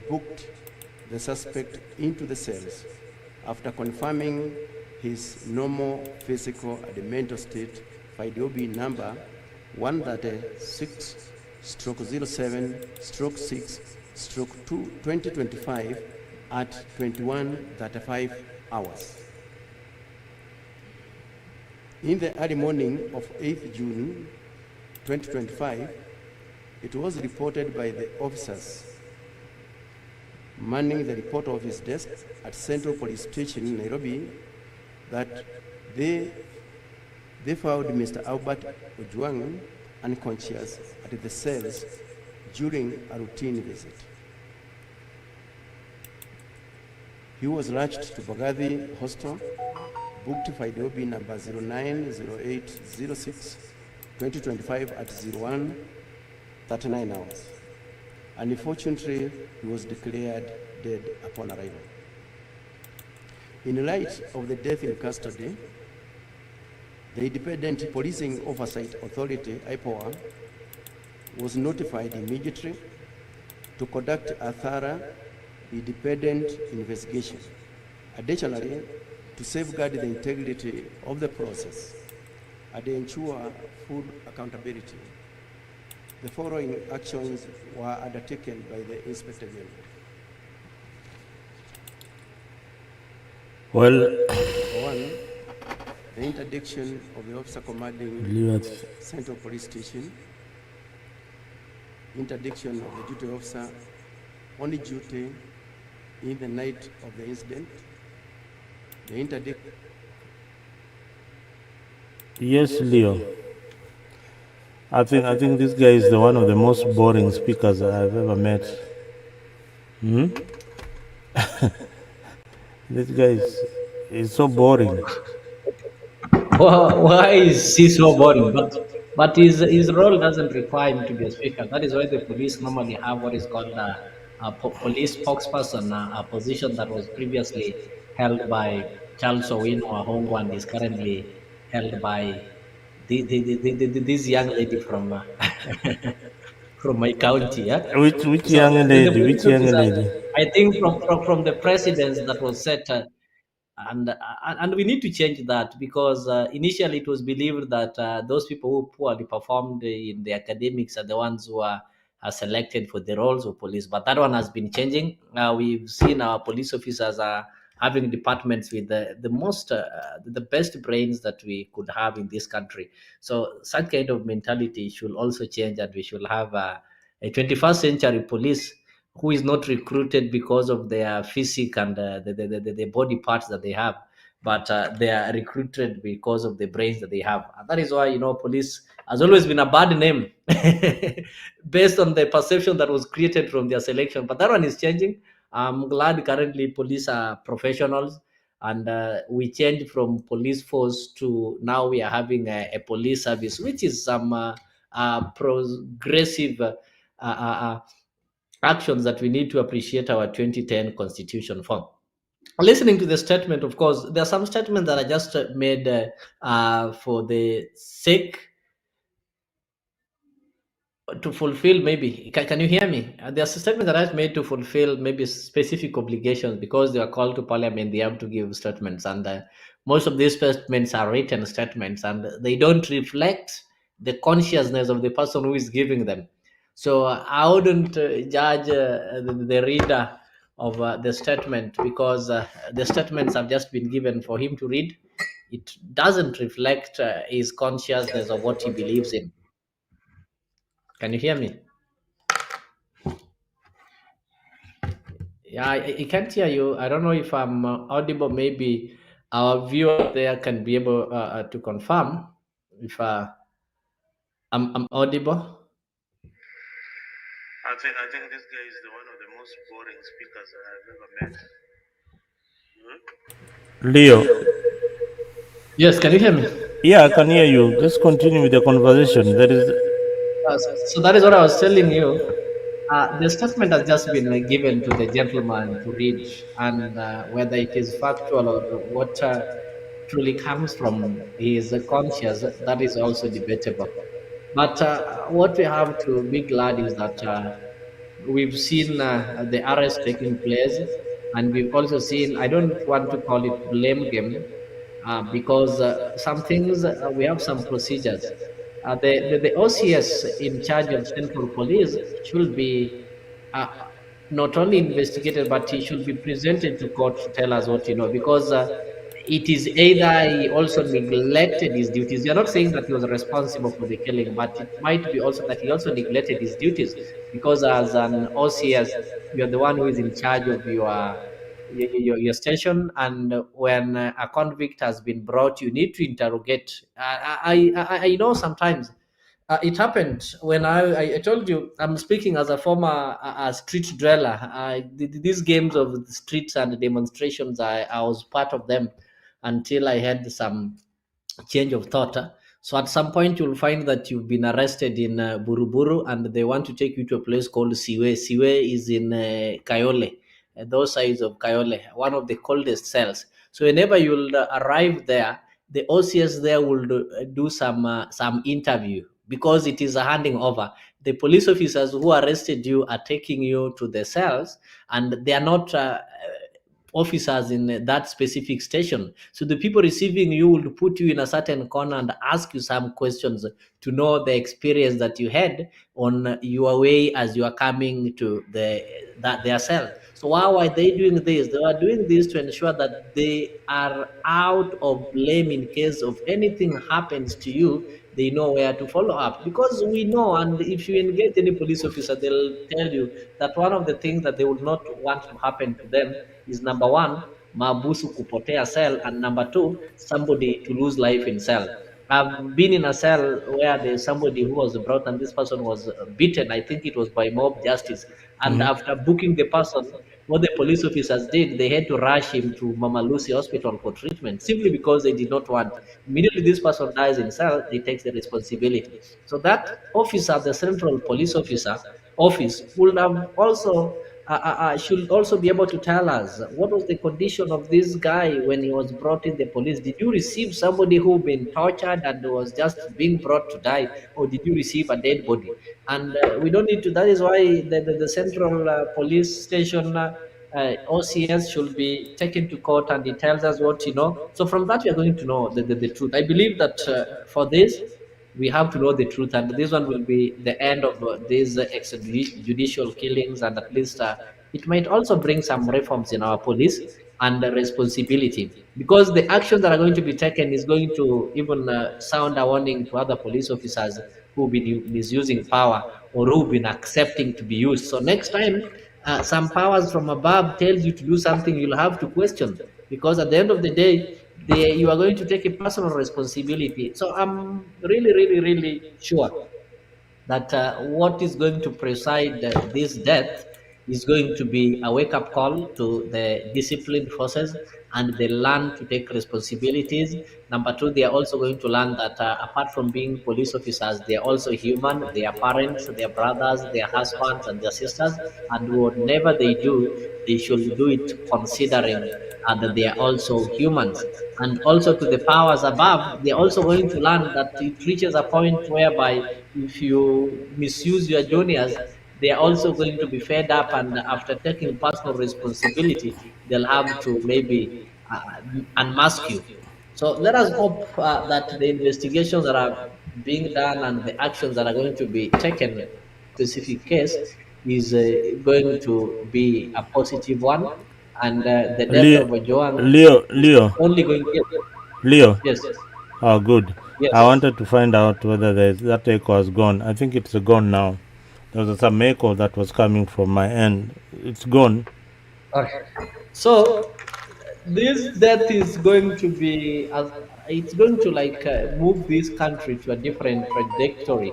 booked the suspect into the cells after confirming his normal physical and mental state by the OB number 136 07 6 2025 at 21:35 hours. In the early morning of 8th June 2025, it was reported by the officers manning the report office desk at Central Police Station in Nairobi that they found Mr. Albert Ojwang unconscious at the cells during a routine visit. He was rushed to Bagathi Hostel, booked by the OB number 09 08 06 2025 at 01:39 hours. Unfortunately, he was declared dead upon arrival. In light of the death in custody, the Independent Policing Oversight Authority, IPOA, was notified immediately to conduct a thorough, independent investigation. Additionally, to safeguard the integrity of the process and ensure full accountability, the following actions were undertaken by the Inspector General. Well, One, the interdiction of the officer commanding Liwat. Central Police Station, interdiction of the duty officer on duty in the night of the incident, the interdict. Yes, Leo. I think this guy is the one of the most boring speakers I've ever met. This guy is so boring. Why is he so boring? But his role doesn't require him to be a speaker. That is why the police normally have what is called a police spokesperson, a position that was previously held by Charles Owino Ahongo and is currently held by this young lady from from my county. Yeah. Which So young the lady? police Which young officer, lady? I think from the precedence that was set, and we need to change that because initially it was believed that those people who poorly performed in the academics are the ones who are selected for the roles of police. But that one has been changing. We've seen our police officers are having departments with the most the best brains that we could have in this country. So such kind of mentality should also change, and we should have a 21st century police who is not recruited because of their physique and the body parts that they have, but they are recruited because of the brains that they have. And that is why, police has always been a bad name based on the perception that was created from their selection. But that one is changing. I'm glad currently police are professionals, and we changed from police force to now we are having a police service, which is some progressive actions that we need to appreciate our 2010 constitution for. Listening to the statement, of course, there are some statements that are just made for the sake to fulfill, maybe can you hear me? There's a statement that I've made to fulfill maybe specific obligations because they are called to parliament. They have to give statements, and most of these statements are written statements, and they don't reflect the consciousness of the person who is giving them. So I wouldn't judge the reader of the statement because the statements have just been given for him to read. It doesn't reflect his consciousness of what he believes in. Can you hear me? Yeah, I can't hear you. I don't know if I'm audible. Maybe our viewer there can be able to confirm if I'm audible. I think this guy is the one of the most boring speakers I've ever met. Leo. Yes, can you hear me? Yeah, I can hear you. Just continue with the conversation. There is. So that is what I was telling you. The statement has just been given to the gentleman to read, and whether it is factual or what truly comes from his conscience, that is also debatable. But what we have to be glad is that we've seen the arrest taking place, and we've also seen, I don't want to call it blame game, because some things we have some procedures. The OCS in charge of Central Police should be uh, not only investigated, but he should be presented to court to tell us what because it is either he also neglected his duties. You're not saying that he was responsible for the killing, but it might be also that he also neglected his duties because as an OCS, you're the one who is in charge of your station, and when a convict has been brought, you need to interrogate. I know sometimes it happened when I told you I'm speaking as a former street dweller. These games of the streets and demonstrations, I was part of them until I had some change of thought. So at some point, you'll find that you've been arrested in Buruburu, and they want to take you to a place called Siwe. Siwe is in Kayole, those sides of Kayole, one of the coldest cells. So whenever you'll arrive there, the OCS there will do some interview because it is a handing over. The police officers who arrested you are taking you to the cells, and they are not officers in that specific station. So the people receiving you will put you in a certain corner and ask you some questions to know the experience that you had on your way as you are coming to their cell. So why are they doing this? They are doing this to ensure that they are out of blame in case of anything happens to you. They know where to follow up because we know, and if you engage any police officer, they'll tell you that one of the things that they would not want to happen to them is number one, mabusu kupotea cell, and number two, somebody to lose life in cell. I've been in a cell where there's somebody who was brought and this person was beaten. I think it was by mob justice. And Mhm. after booking the person, what the police officers did, they had to rush him to Mama Lucy Hospital for treatment simply because they did not want. Immediately this person dies in cell, they take the responsibility. So that officer, the central police officer office, would have also should also be able to tell us what was the condition of this guy when he was brought in the police. Did you receive somebody who been tortured and was just being brought to die, or did you receive a dead body? And we don't need to. That is why the central police station. OCS should be taken to court and he tells us what you know. So from that, we are going to know the truth. I believe that for this, we have to know the truth, and this one will be the end of these extrajudicial killings, and at least it might also bring some reforms in our police and responsibility, because the actions that are going to be taken is going to even sound a warning to other police officers who've been misusing power or who've been accepting to be used. So next time some powers from above tells you to do something, you'll have to question, because at the end of the day, you are going to take a personal responsibility. So I'm really, really, really sure that what is going to preside this death is going to be a wake up call to the disciplined forces, and they learn to take responsibilities. Number two, they are also going to learn that apart from being police officers, they are also human. They are parents, their brothers, their husbands, and their sisters. And whatever they do, they should do it considering that they are also humans. And also to the powers above, they're also going to learn that it reaches a point whereby if you misuse your juniors, they are also going to be fed up, and after taking personal responsibility, they'll have to maybe unmask you. So let us hope that the investigations that are being done and the actions that are going to be taken specific case is going to be a positive one, and the death Leo, of Ojwang Leo, is Leo, only going. Yes, Leo. yes, Oh, good. I yes. wanted to find out whether that echo has gone. I think it's gone now. There was some echo that was coming from my end. It's gone. All right. So this death is going to be as it's going to like move this country to a different trajectory,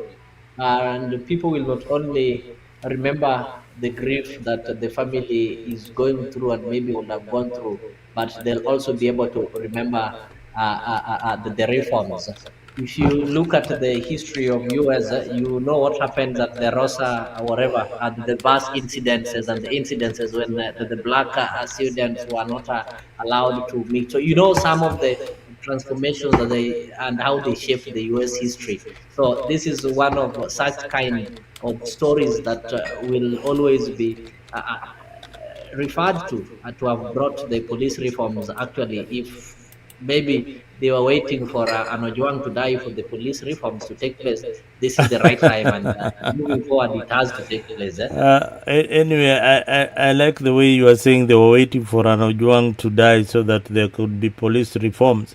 and people will not only remember the grief that the family is going through and maybe would have gone through, but they'll also be able to remember the reforms. If you look at the history of US, you know what happens at the Rosa, whatever, at the bus incidences and the incidences when the black students were not allowed to meet. So you know some of the transformations that they and how they shaped the US history. So this is one of such kind of stories that will always be referred to have brought the police reforms. Actually, if maybe they were waiting for an Ojwang to die for the police reforms to take place, this is the right time, and moving forward, it has to take place. Anyway, I like the way you are saying they were waiting for an Ojwang to die so that there could be police reforms.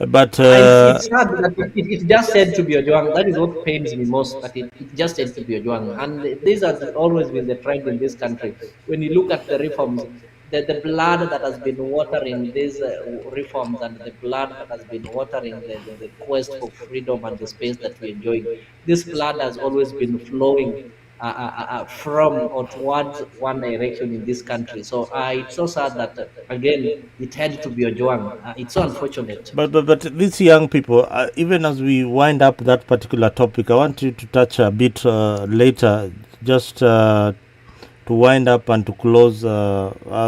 But It's sad that it just said to be Ojwang. That is what pains me most. That it just said to be Ojwang, and these has always been the trend in this country. When you look at the reforms, the blood that has been watering these reforms, and the blood that has been watering the quest for freedom and the space that we're enjoying, this blood has always been flowing from or towards one direction in this country. So it's so sad that again it had to be Ojwang. It's so unfortunate. but these young people, even as we wind up that particular topic, I want you to touch a bit later, just to wind up and to close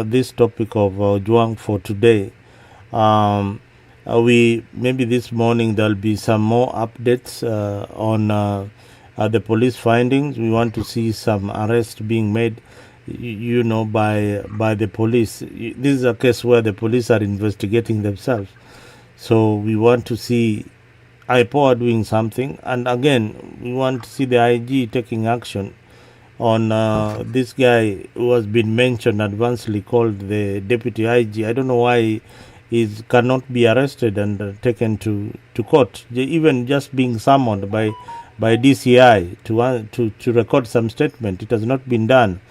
this topic of Juang for today. Um, we maybe this morning there'll be some more updates on the police findings. We want to see some arrests being made, you know, by the police. This is a case where the police are investigating themselves, so we want to see IPOA doing something, and again we want to see the IG taking action on this guy who has been mentioned advancedly called the deputy IG. I don't know why he cannot be arrested and taken to court, even just being summoned by DCI to record some statement. It has not been done.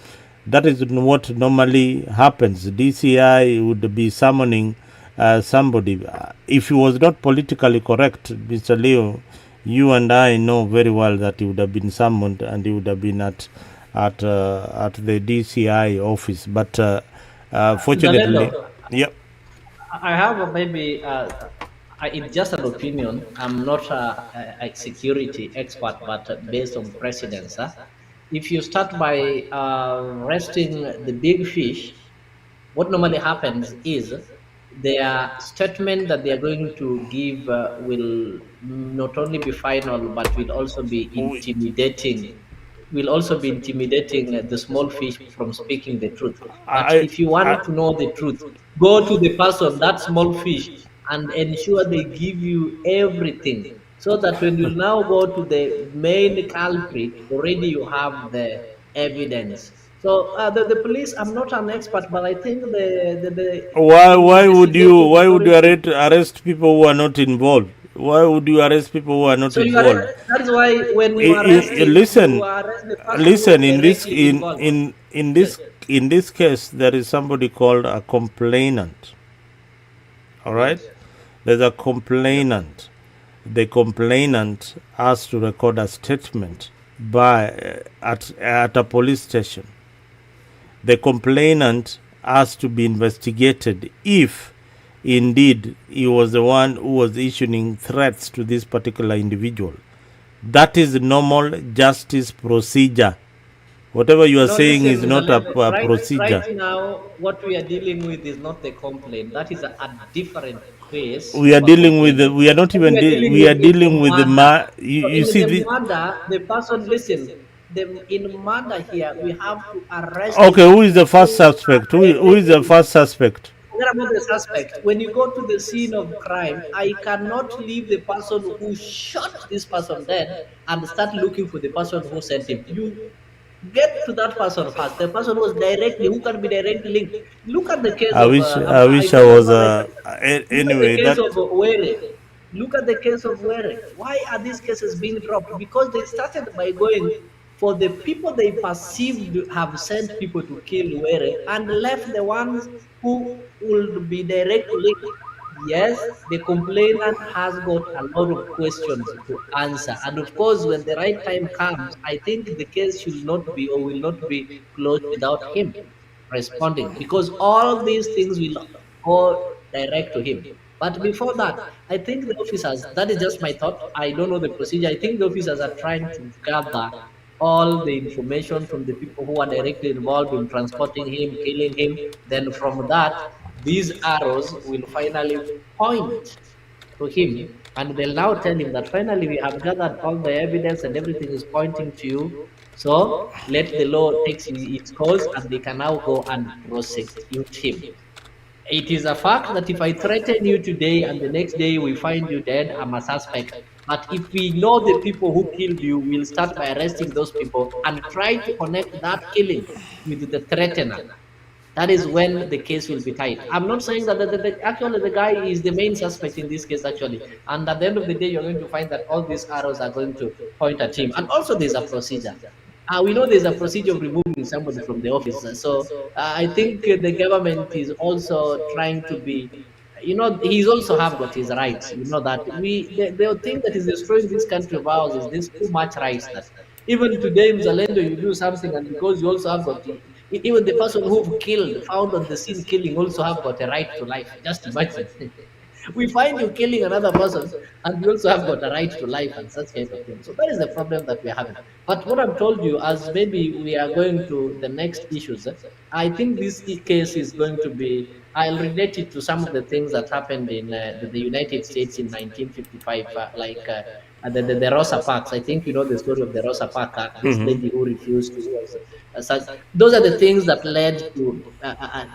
That is what normally happens. DCI would be summoning somebody. If he was not politically correct, Mr. Leo, you and I know very well that he would have been summoned and he would have been at the DCI office. But Zalendo, fortunately, yep. I have maybe it's just an opinion. I'm not a security expert, but based on precedence, if you start by arresting the big fish, what normally happens is their statement that they are going to give will not only be final but will also be intimidating, the small fish from speaking the truth. But I, if you I, want to know the truth, go to the person, that small fish, and ensure they give you everything, so that when you now go to the main culprit, already you have the evidence. So the police, I'm not an expert, but I think the investigative why would you authority. arrest people who are not involved? Why would you arrest people who are not So you are, involved? that is why when you arrest him, you Listen, arrest the person who was listen. directly involved. In this case, there is somebody called a complainant. All right, Yes. there's a complainant. The complainant has to record a statement by at a police station. The complainant has to be investigated if indeed he was the one who was issuing threats to this particular individual. That is normal justice procedure. Whatever you are No, saying listen, is Mr. not Lendo. a Right procedure. now, what we are dealing with is not the complaint. That is a different case We are of a dealing with complaint. we are not What we even are dealing we with are is the dealing with the murder. So you in see the the murder, the person, listen, in murder here, we have to arrest the okay, who is the people first who are suspect? Who is the directly. first suspect? Forget about the suspect. When you go to the scene of crime, I cannot leave the person who shot this person dead and start looking for the person who sent him. You get to that person first. The person was directly, who can be directly linked. Look at the case of, I I wish I don't know was whether I look at the anyway case that of Were. Look at the case of Were. Why are these cases being dropped? Because they started by going for the people they perceived have sent people to kill Were and left the ones who would be directly linked. Yes, the complainant has got a lot of questions to answer. And of course, when the right time comes, I think the case should not be or will not be closed without him responding, because all these things will go direct to him. But before that, I think the officers, that is just my thought. I don't know the procedure. I think the officers are trying to gather all the information from the people who are directly involved in transporting him, killing him. Then from that, these arrows will finally point to him, and they'll now tell him that finally we have gathered all the evidence and everything is pointing to you. So let the law take its course, and they can now go and prosecute him. It is a fact that if I threaten you today and the next day we find you dead, I'm a suspect. But if we know the people who killed you, we'll start by arresting those people and try to connect that killing with the threatener. That is when the case will be tied. I'm not saying that actually the guy is the main suspect in this case, actually. And at the end of the day, you're going to find that all these arrows are going to point at him. And also, there's a procedure. We know there's a procedure of removing somebody from the office. So I think the government is also trying to be, he's also have got his rights. You know that the thing that is destroying this country of ours is this too much rights that even today, Mzalendo, you do something, and because you also have got even the person who killed, found on the scene killing, also have got a right to life. Just imagine. We find you killing another person, and you also have got a right to life and such kind of thing. So that is the problem that we're having. But what I've told you, as maybe we are going to the next issues, I think this case is going to be. I'll relate it to some of the things that happened in the United States in 1955, the Rosa Parks. I think you know the story of the Rosa Parks. This lady who refused to was such. Those are the things that led to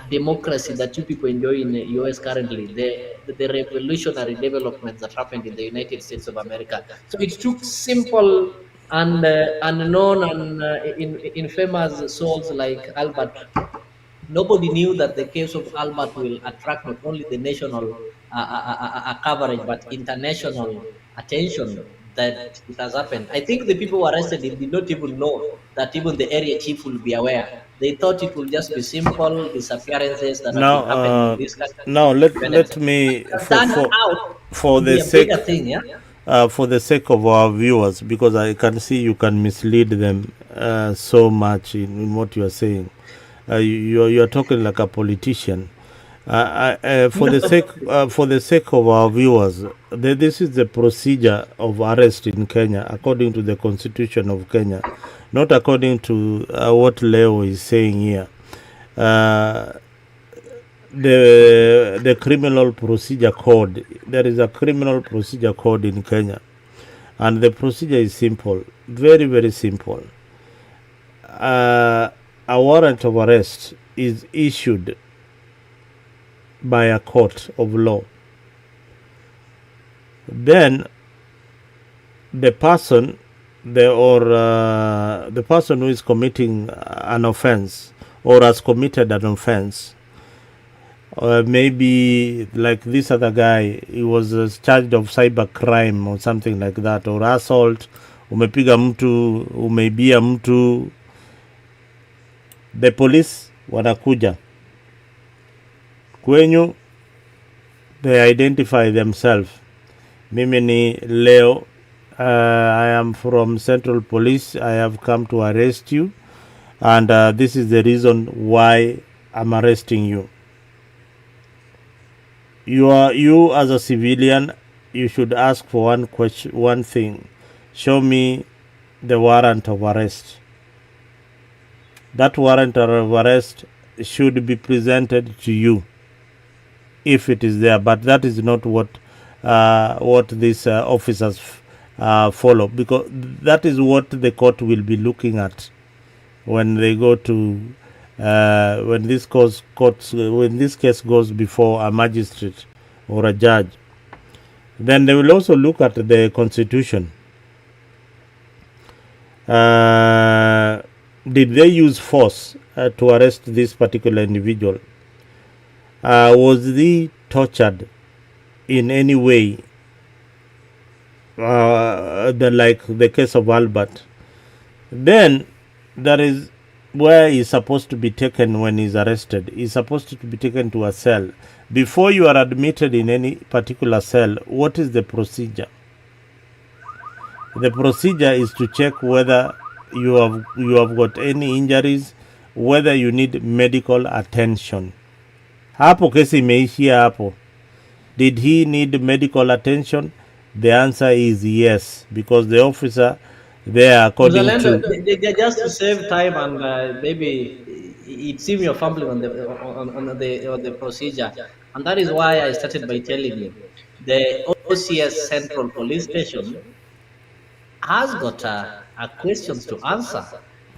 democracy that you people enjoy in the US currently. The revolutionary developments that happened in the United States of America. So it took simple and unknown and infamous souls like Albert. Nobody knew that the case of Albert will attract not only the national coverage but international attention that it has happened. I think the people who arrested him did not even know that even the area chief will be aware. They thought it will just be simple disappearances that have now been happening in this country now for let independence. me It has turned out for to the be a sake bigger thing, yeah? for the sake of our viewers, because I can see you can mislead them so much in what you are saying. You are talking like a politician. For the sake of our viewers, this is the procedure of arrest in Kenya according to the Constitution of Kenya, not according to what Leo is saying here. The criminal procedure code. There is a criminal procedure code in Kenya, and the procedure is simple, very very simple. A warrant of arrest is issued by a court of law. Then the person, the person who is committing an offense or has committed an offense, maybe like this other guy, he was charged of cyber crime or something like that, or assault, umepiga mtu, umeibia mtu, the police wanakuja kwenyu, they identify themselves. Mimi ni Leo, I am from Central Police, I have come to arrest you, and this is the reason why I'm arresting you. You as a civilian, you should ask for one thing: show me the warrant of arrest. That warrant of arrest should be presented to you if it is there, but that is not what these officers follow, because that is what the court will be looking at when they go to when this case goes before a magistrate or a judge. Then they will also look at the Constitution. Did they use force to arrest this particular individual? Was he tortured in any way? Like the case of Albert. Then that is where he's supposed to be taken when he's arrested. He's supposed to be taken to a cell. Before you are admitted in any particular cell, what is the procedure? The procedure is to check whether you have got any injuries, whether you need medical attention. Hapo kesi imeishia hapo. Did he need medical attention? The answer is yes, because the officer there, according Zalendo, to just to save time and maybe it seems you're fumbling on the procedure, and that is why I started by telling you the OCS Central Police Station has got a questions to answer,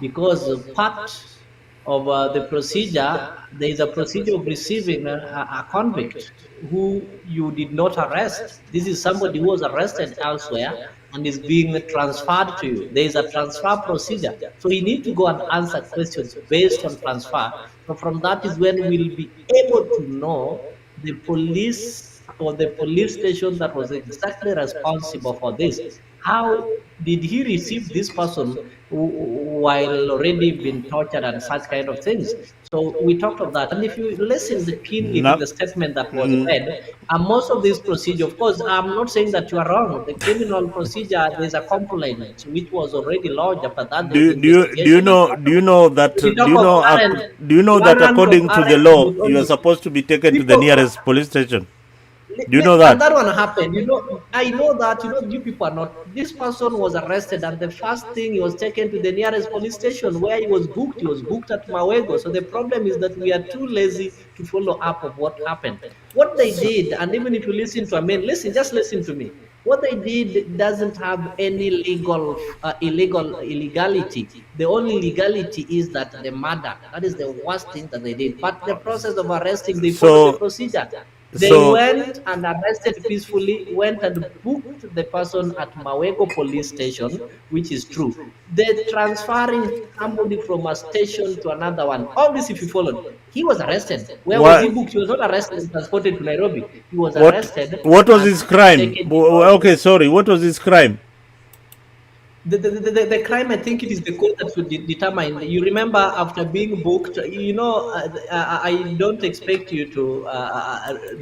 because part of the procedure, there is a procedure of receiving a convict who you did not arrest. This is somebody who was arrested elsewhere and is being transferred to you. There is a transfer procedure. So you need to go and answer questions based on transfer. So from that is when we'll be able to know the police or the police station that was exactly responsible for this. How did he receive this person while already been tortured and such kind of things? So we talked of that. And if you listen keenly to not, the statement that was read, most of this procedure, of course, I'm not saying that you are wrong. The criminal procedure, there's a complaint which was already lodged. After that, there's investigation and part of it. If you talk of current, do you know that warrant of according to the arrest law was you are only supposed to be taken to the people. nearest police station? Do you know And that? that one happened. I know that, you people are not. This person was arrested, and the first thing, he was taken to the nearest police station where he was booked. He was booked at Mawego. So the problem is that we are too lazy to follow up of what happened. What they did, and even if you listen to, just listen to me. What they did doesn't have any illegality. The only legality is that the murder. That is the worst thing that they did. But the process of arresting, they followed the So procedure. They so went and arrested peacefully, went and booked the person at Mawego police station, which is true. They're transferring somebody from a station to another one. All this, if you followed, he was arrested. Where was he what booked? He was not arrested and transported to Nairobi. He was what arrested what was and his crime? taken to Okay, sorry. What was his crime? the crime, I think it is the court that should determine. You remember, after being booked, I don't expect you to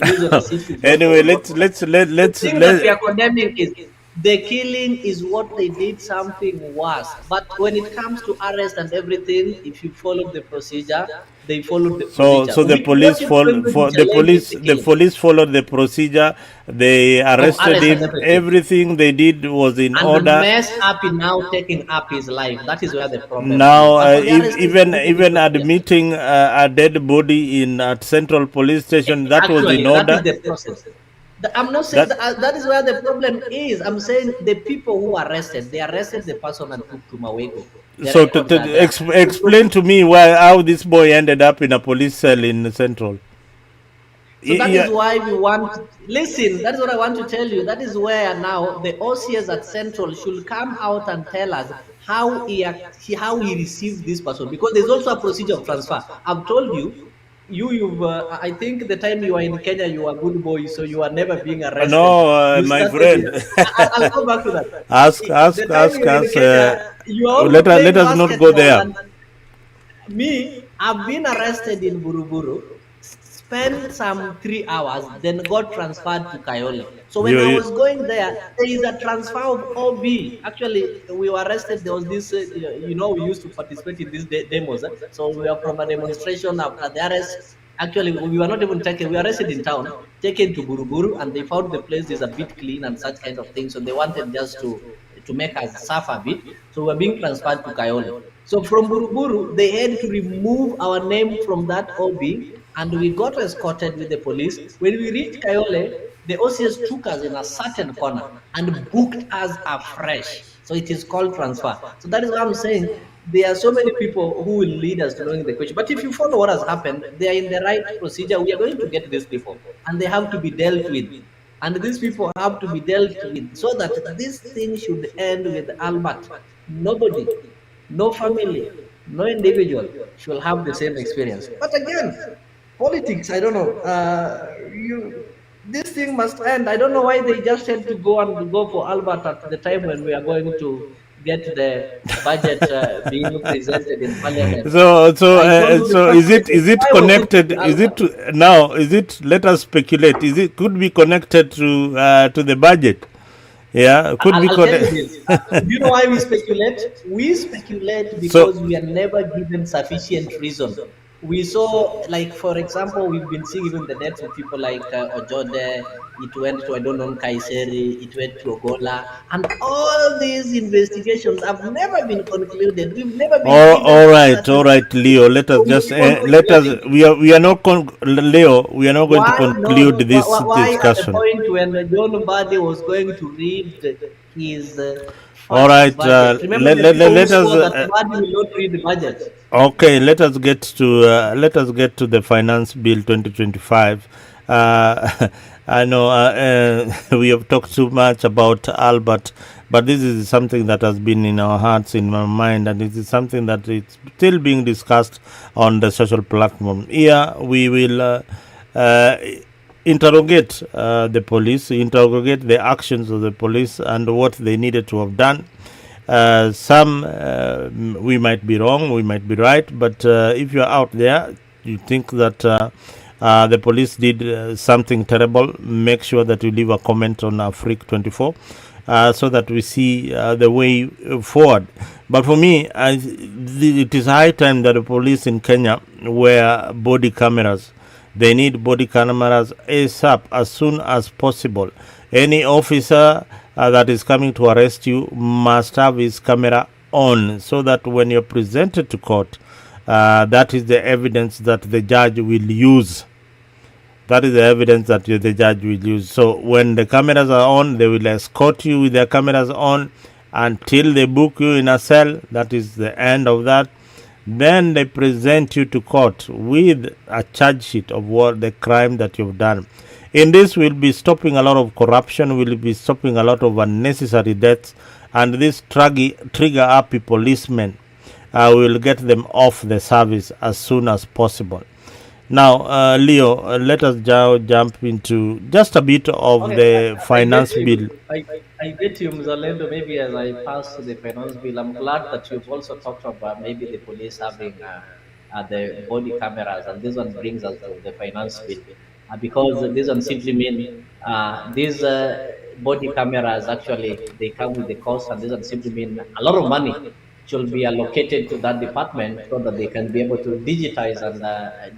reason as if you've not Anyway, followed what let's happened. let's let The let's thing that we are let condemning is the killing is what they did, something worse. But when it comes to arrest and everything, if you follow the procedure, they followed the So, procedure. so the What police is going to challenge is the the case police followed the procedure. They of arrested arrest and him. everything. Everything they did was in And the order. mess up in now taking up his life. That is where the problem is. Now, But for the arrest is simply the even procedure. admitting a dead body in at Central Police Station, that was in Actually, that is order. the process. I'm not saying That that is where the problem is. I'm saying the people who arrested, they arrested the person and took to Mawego. The so records are there. explain to me why how this boy ended up in a police cell in Central. So that is Yeah. why we want, listen, that is what I want to tell you. That is where now the OCS at Central should come out and tell us how he received this person, because there's also a procedure of transfer. I've told you, you've I think the time you were in Kenya, you were a good boy, so you are never being arrested. No, You my started friend. it. I'll go back to that. The time Ask you were in us. Kenya, you were also Let playing us not go basketball, there. and me, I've been arrested in Buruburu, spent some 3 hours, then got transferred to Kayole. So when I You, was going there, there is a transfer of OB. Actually, we were arrested. There was this, we used to participate in these demos. So we were from a demonstration after the arrest. Actually, we were not even taken. We were arrested in town, taken to Buruburu, and they found the place is a bit clean and such kind of things. So they wanted just to make us suffer a bit. So we're being transferred to Kayole. So from Buruburu, they had to remove our name from that OB, and we got escorted with the police. When we reached Kayole, the OCS took us in a certain corner and booked us afresh. So it is called transfer. So that is what I'm saying. There are so many people who will lead us to knowing the question. But if you follow what has happened, they are in the right procedure. We are going to get these people, and they have to be dealt with. And these people have to be dealt with so that this thing should end with Albert. Nobody, no family, no individual should have the same experience. But again, politics, I don't know. This thing must end. I don't know why they just had to go for Albert at the time when we are going to get the budget being presented in Parliament. I told you the so first is question, it why was it connected? with Is it Albert? now? Is it? Let us speculate. Is it could be connected to the budget? Yeah, could be I'll tell you connected. this. Do you know why we speculate? We speculate So, because we are never given sufficient reason. We saw, like, for example, we've been seeing even the deaths of people like Ojode, it went to, I don't know, Kaiseri, it went to Ogola, and all these investigations have never been concluded. We've never been given all certain. right, Leo. Let us So we just keep on let us. speculating. We are not Leo. We are not going to Why no? conclude this Why at the discussion. point when John Badi was going to read his All first right. budget? Remember the people who Let us. swore that Badi will not read the budget. Okay, let us get to the finance bill 2025. I know we have talked too much about Albert, but this is something that has been in our hearts, in my mind, and it is something that is still being discussed on the social platform. Here we will uh, interrogate the police, interrogate the actions of the police and what they needed to have done. Some we might be wrong, we might be right, but if you're out there, you think that the police did something terrible, make sure that you leave a comment on Freak 24 so that we see the way forward. But for me, it is high time that the police in Kenya wear body cameras. They need body cameras ASAP, as soon as possible. Any officer that is coming to arrest you must have his camera on, so that when you're presented to court, that is the evidence that the judge will use. That is the evidence that the judge will use. So when the cameras are on, they will escort you with their cameras on until they book you in a cell. That is the end of that. Then they present you to court with a charge sheet of what the crime that you've done. In this, we'll be stopping a lot of corruption, we'll be stopping a lot of unnecessary deaths, and this trigger happy policemen will get them off the service as soon as possible. Now, Leo, let us jump into just a bit of Okay, the I get finance bill. you. I get you, Mzalendo. Maybe as I pass to the finance bill, I'm glad that you've also talked about maybe the police having the body cameras, and this one brings us to the finance bill. Because this one simply mean these body cameras actually they come with the cost, and this one simply mean a lot of money should be allocated to that department so that they can be able to digitize and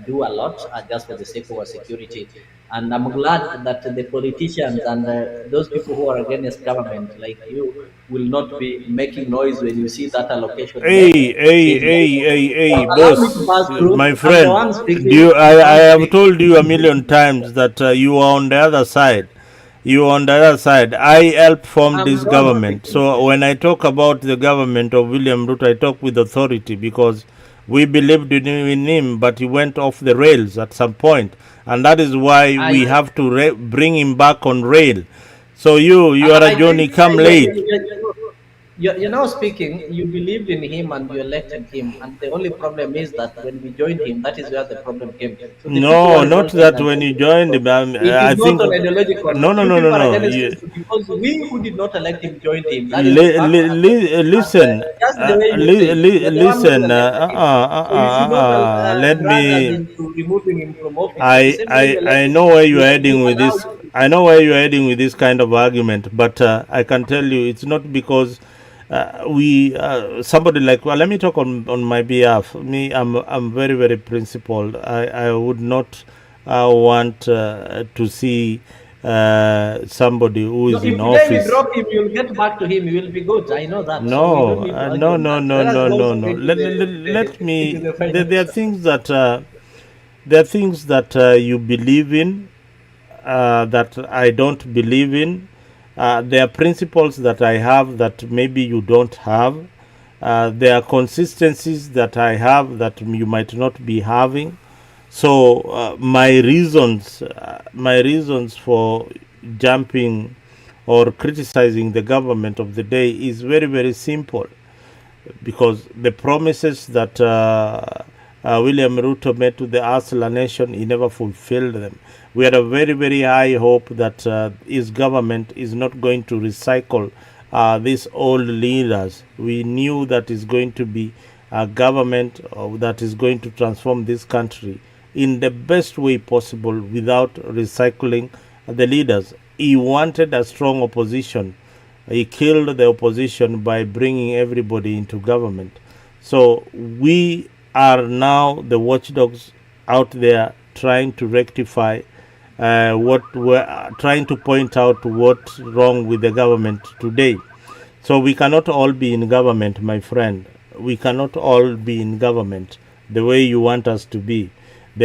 do a lot just for the sake of our security. And I'm glad that the politicians and those people who are against government, like you, will not be making noise when you see that allocation there. Is allow me to pass through. My I'm the friend, one do speaking. you, I'm the I one have speaking. told you a million times that you are on the other side. You are on the other side. I help form I'm this the one government. speaking. So when I talk about the government of William Ruto, I talk with authority because we believed in him, but he went off the rails at some point, and that is why I we have to bring him back on rail. So you are a I think Johnny come late. you're now speaking. You believed in him and you elected him, and the only problem is that when we joined him, that is where the problem came. So the people who No, are not revolting that are when against you him joined because him. it is I not think on ideological. no, no, You no, no, people are no. against him because we who did not elect him joined him. That is the fact, and Listen, just the way you say, you're the one who listen. elected him. So you should not Let drag us me. into removing him from office. The same way you I elected know him, where you are you heading with allow this. I know where you are heading with this kind of argument, but I can tell you it's not because we somebody like, well, let me talk on my behalf. Me, I'm very very principled. I would not want to see somebody who No, is if in today we office. drop him, you'll get back to him. He will be good. I know that. So we don't No, need to argue no, on no, that. no, Let us no, go no, no. straight to Let into me. the There are finance. things that you believe in that I don't believe in. There are principles that I have that maybe you don't have. There are consistencies that I have that you might not be having. So my reasons for jumping or criticizing the government of the day is very very simple, because the promises that William Ruto made to the Asla nation, he never fulfilled them. We had a very, very high hope that his government is not going to recycle these old leaders. We knew that it's going to be a government that is going to transform this country in the best way possible without recycling the leaders. He wanted a strong opposition. He killed the opposition by bringing everybody into government. So we are now the watchdogs out there trying to rectify what we're trying to point out what's wrong with the government today. So we cannot all be in government, my friend. We cannot all be in government the way you want us to be. My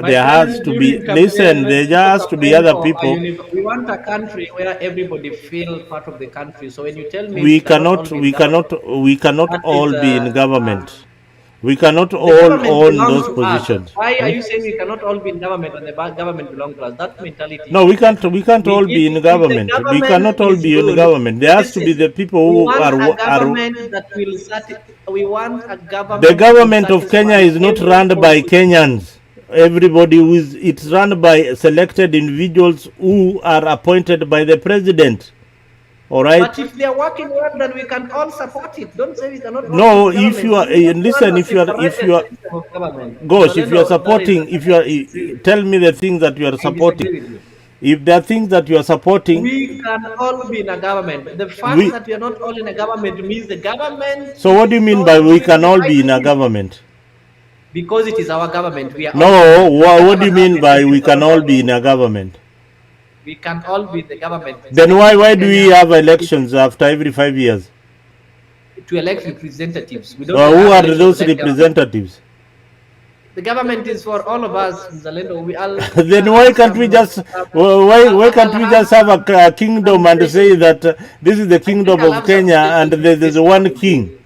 There has friend, to be, during listen, campaign, there people has to be campaign other for people. we want a country where everybody feel part of the country. So when you tell me we cannot all be in government, We cannot that all is be in government. We cannot the all government own belongs those to us. positions. Why are you saying we cannot all be in government and the government belongs to us? That mentality No, should end. we can't all be in If the government. We government cannot all is be in good, government. There has to be listen, the people we who want a are. government that will we want a The government that will government of Kenya satisfy is not every run by constitution. Kenyans. Everybody who is, it's run by selected individuals who are appointed by the president. All right. But if they are working well, then we can all support it. Don't say we cannot all be No, in if government. you are We don't want listen, a if separated you are, system of government. gosh, if you are Mzalendo, that is, supporting, if you are, I disagree with you. tell me the things that you are I supporting. disagree with you. If there are things that you are supporting, We can all be in a government. The fact we. that we are not all in a government means the government So what do you is mean by not we doing can the all right be in a thing government? because it is our government. We are all No, citizens. Does the what do you government have mean the by right? We we can cannot all all be be. in a government? We can all be in the government. Then Citizens why of do Kenya we have it, elections after every 5 years? to elect representatives. We don't Who have are elections to those elect government. representatives? The government is for all of us, Mzalendo. We all Then have why can't we just some why can't I'll we have just have a some kingdom and say session. that this is the I think kingdom I'll of have some Kenya and session to be there's listened one to this. king?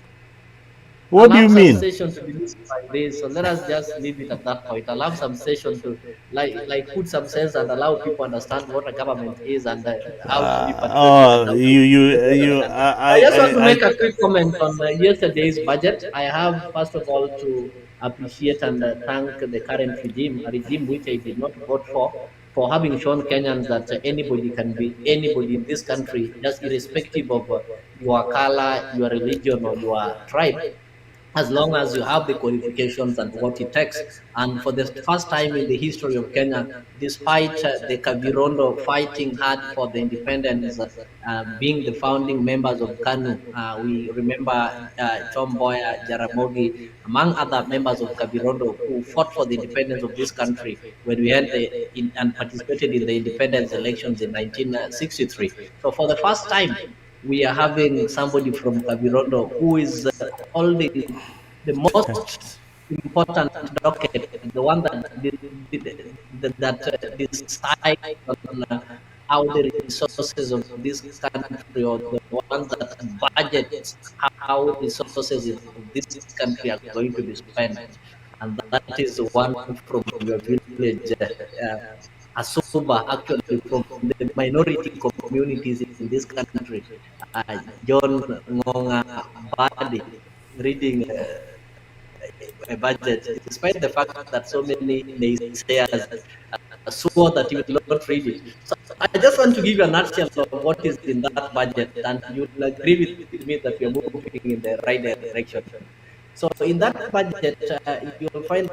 What I'll do you have some mean? session to be listened by this. So let us just leave it at that point. I'll have some session to like put some sense and allow people understand what a government is and how to be patriotic and Oh, how to develop the country. I just want to make a quick comment on yesterday's budget. I have first of all to appreciate and thank the current regime, a regime which I did not vote for having shown Kenyans that anybody can be anybody in this country, just irrespective of your color, your religion, or your tribe. as long as you have the qualifications and what it takes. And for the first time in the history of Kenya, despite the Kavirondo fighting hard for the independence, being the founding members of KANU, we remember Tom Mboya, Jaramogi, among other members of Kavirondo who fought for the independence of this country when we had and participated in the independence elections in 1963. So for the first time, we are having somebody from Kavirondo who is holding the most important docket, the one that decides on how the resources of this country, or the ones that budgets how resources of this country are going to be spent. And that is the one from your village, Asuba, actually from the minority communities in this country, John Ngonga Badi, reading a budget, despite the fact that so many naysayers swore that you will not read it. So I just want to give you a nutshell of what is in that budget, and you will agree with me that we are moving in the right direction. So in that budget, you will find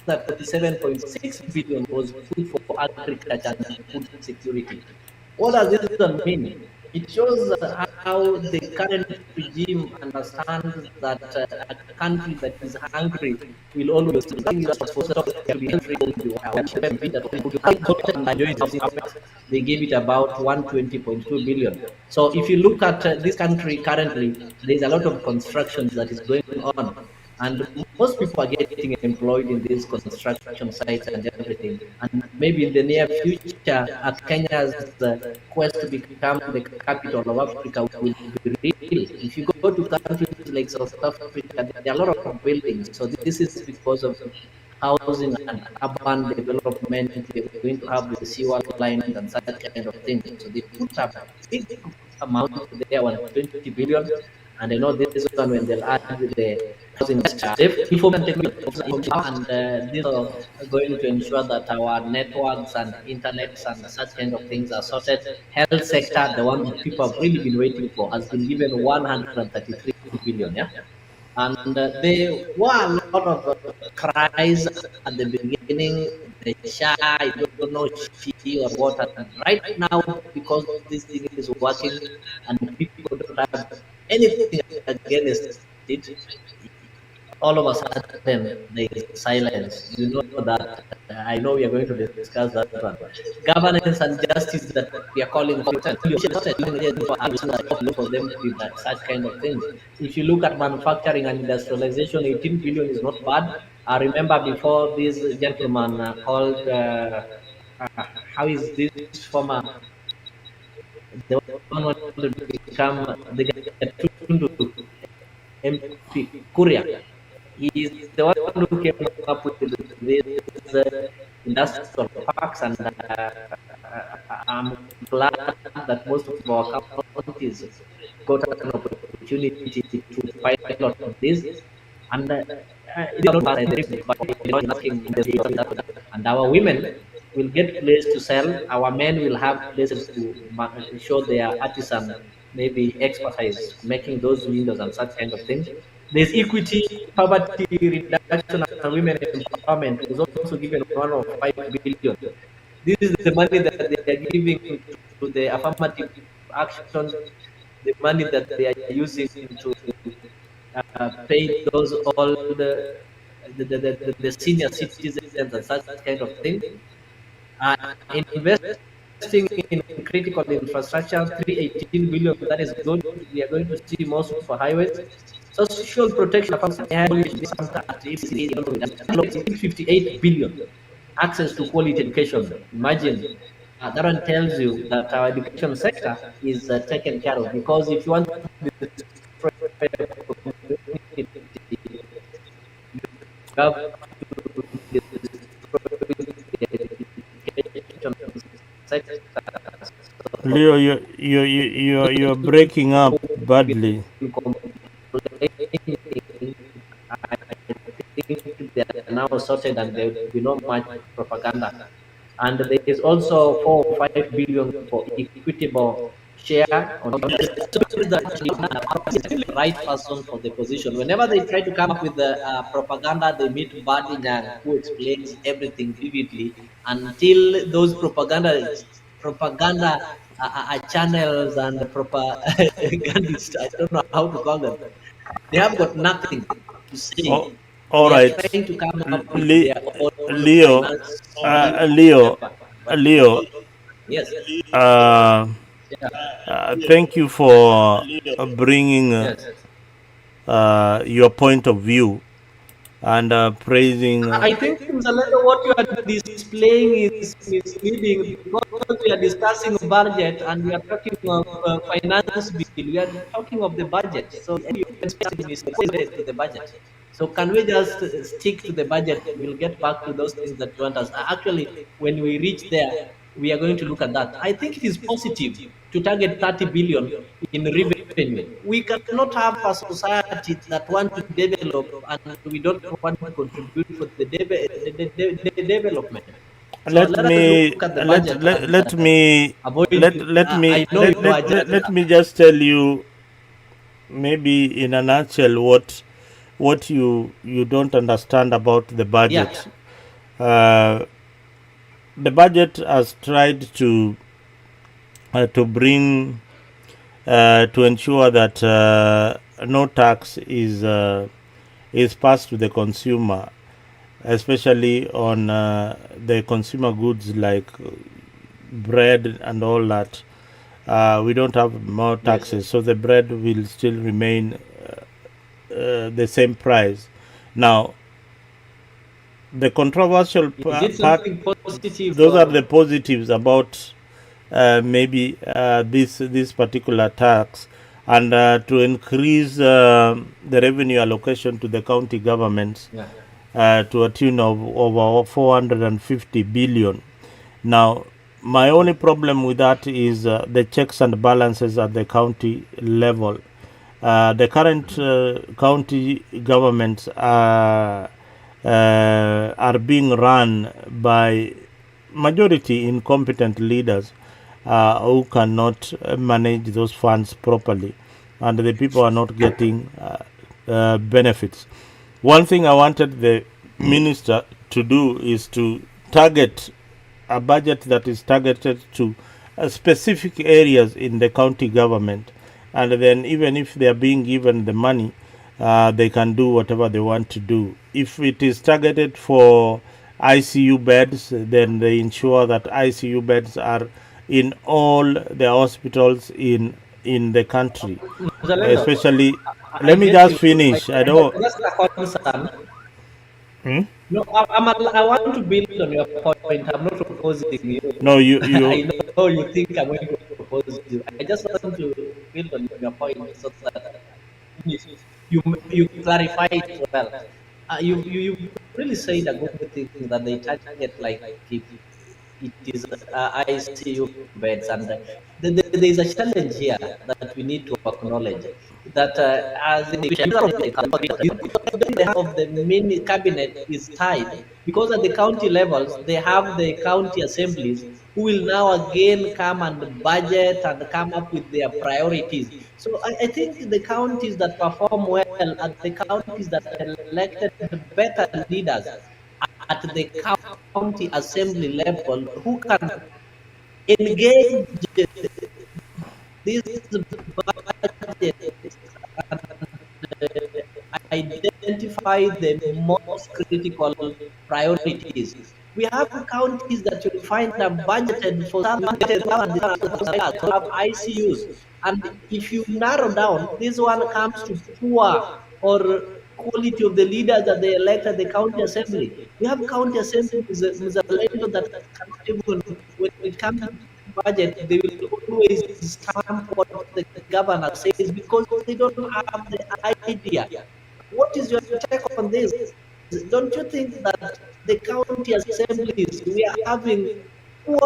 that 47.6 billion was put for agriculture and food security. What does this mean? It shows how the current regime understands that a country that is hungry will always they gave it about 120.2 billion. So if you look at this country currently, there's a lot of constructions that is going on, and most people are getting employed in these construction sites and everything. And maybe in the near future, Kenya's quest to become the capital of Africa will be real. If you go to countries like South Africa, there are a lot of buildings. So this is because of housing and urban development. They're going to have the sewer lines and such kind of things. So they put a big amount there, 120 billion. And I know this one when they'll add the housing and these are going to ensure that our networks and internets and such kind of things are sorted. Health sector, the one that people have really been waiting for, has been given 133 billion. Yeah. And there were a lot of cries at the beginning, the shy, I don't know, she or what. And right now, because this thing is working and people don't have anything against it, all of a sudden there is silence. You know that. I know we are going to discuss that one. Governance and justice that we are calling for them to be such kind of things. If you look at manufacturing and industrialization, 18 billion is not bad. I remember before this gentleman called, how is this former, the one who become the Gatundu MP Kuria. He is the one who came up with these industrial parks, and I'm glad that most of our counties got an opportunity to pilot this. And and our women will get places to sell. Our men will have places to show their artisan, maybe expertise, making those windows and such kind of things. There's equity, poverty reduction, and women empowerment was also given 1 of 5 billion. This is the money that they are giving to the affirmative actions, the money that they are using to pay those all the senior citizens and such kind of thing. Investing in critical infrastructure, 318 billion, that is good. We are going to see more for highways. Social protection, 58 billion. Access to quality education. Imagine that one tells you that our education sector is taken care of, because if you want to destroy a community, you have to destroy the education sector. Leo, you're breaking up badly. I think they are now sorted and there will be no much propaganda. And there is also 4 or 5 billion for equitable share on the right person for the position. Whenever they try to come up with the propaganda, they meet Badi Nyang, who explains everything vividly until those propaganda channels and propagandists, I don't know how to call them, they have got nothing to Oh, say. all They are right, trying to come up with Le- their own Leo, finance Leo, paper. But Leo. yes, Uh, yeah, Thank you for bringing yes. your point of view and praising. I think, Mr. Lendo, what you are displaying is misleading because we are discussing budget and we are talking of finance bill. We are talking of the budget. So you can speak to the budget. So can we just stick to the budget? We'll get back to those things that you want us. Actually, when we reach there, we are going to look at that. I think it is positive to target 30 billion in revenue. We cannot have a society that want to develop and we don't want to contribute for the development. So Let let us me look at the let budget let, and let me avoid. I know you are just. let me just tell you, maybe in a nutshell, what you don't understand about the Yeah, budget. Uh, the budget has tried to bring to ensure that no tax is passed to the consumer, especially on the consumer goods like bread and all that. We don't have more yes. taxes, so the bread will still remain the same price. Now, the controversial Is it part, something positive those are the or positives about maybe this particular tax, and to increase the revenue allocation to the county governments yeah? to a tune of over 450 billion. Now, my only problem with that is the checks and balances at the county level. The current county governments are being run by majority incompetent leaders who cannot manage those funds properly, and the people are not getting benefits. One thing I wanted the minister to do is to target a budget that is targeted to specific areas in the county government, and then even if they are being given the money, they can do whatever they want to do. If it is targeted for ICU beds, then they ensure that ICU beds are in all the hospitals in the country, Zalendo, especially. I Let me get just you. finish. I don't. Just a concern. Hmm? No, I want to build on your point. I'm not opposing you. No, I know you think I'm going to oppose you. I just want to build on your point so that you you clarify it well. You really said a good thing that they target like if it is ICU beds, and there is a challenge here that we need to acknowledge that as the of the mini cabinet is tied because at the county levels they have the county assemblies who will now again come and budget and come up with their priorities. So I think the counties that perform well are the counties that elected better leaders at the county assembly level who can engage this budget identify the most critical priorities. We have counties that you'll find are budgeted for some have ICUs. And if you narrow down, this one comes to poor or quality of the leaders that they elect at the county assembly. We have county assemblies, Mr. Lendo, that cannot even, when it comes to budget, they will always stamp what the governor says because they don't have the idea. What is your take on this? Don't you think that the county assemblies we are having poor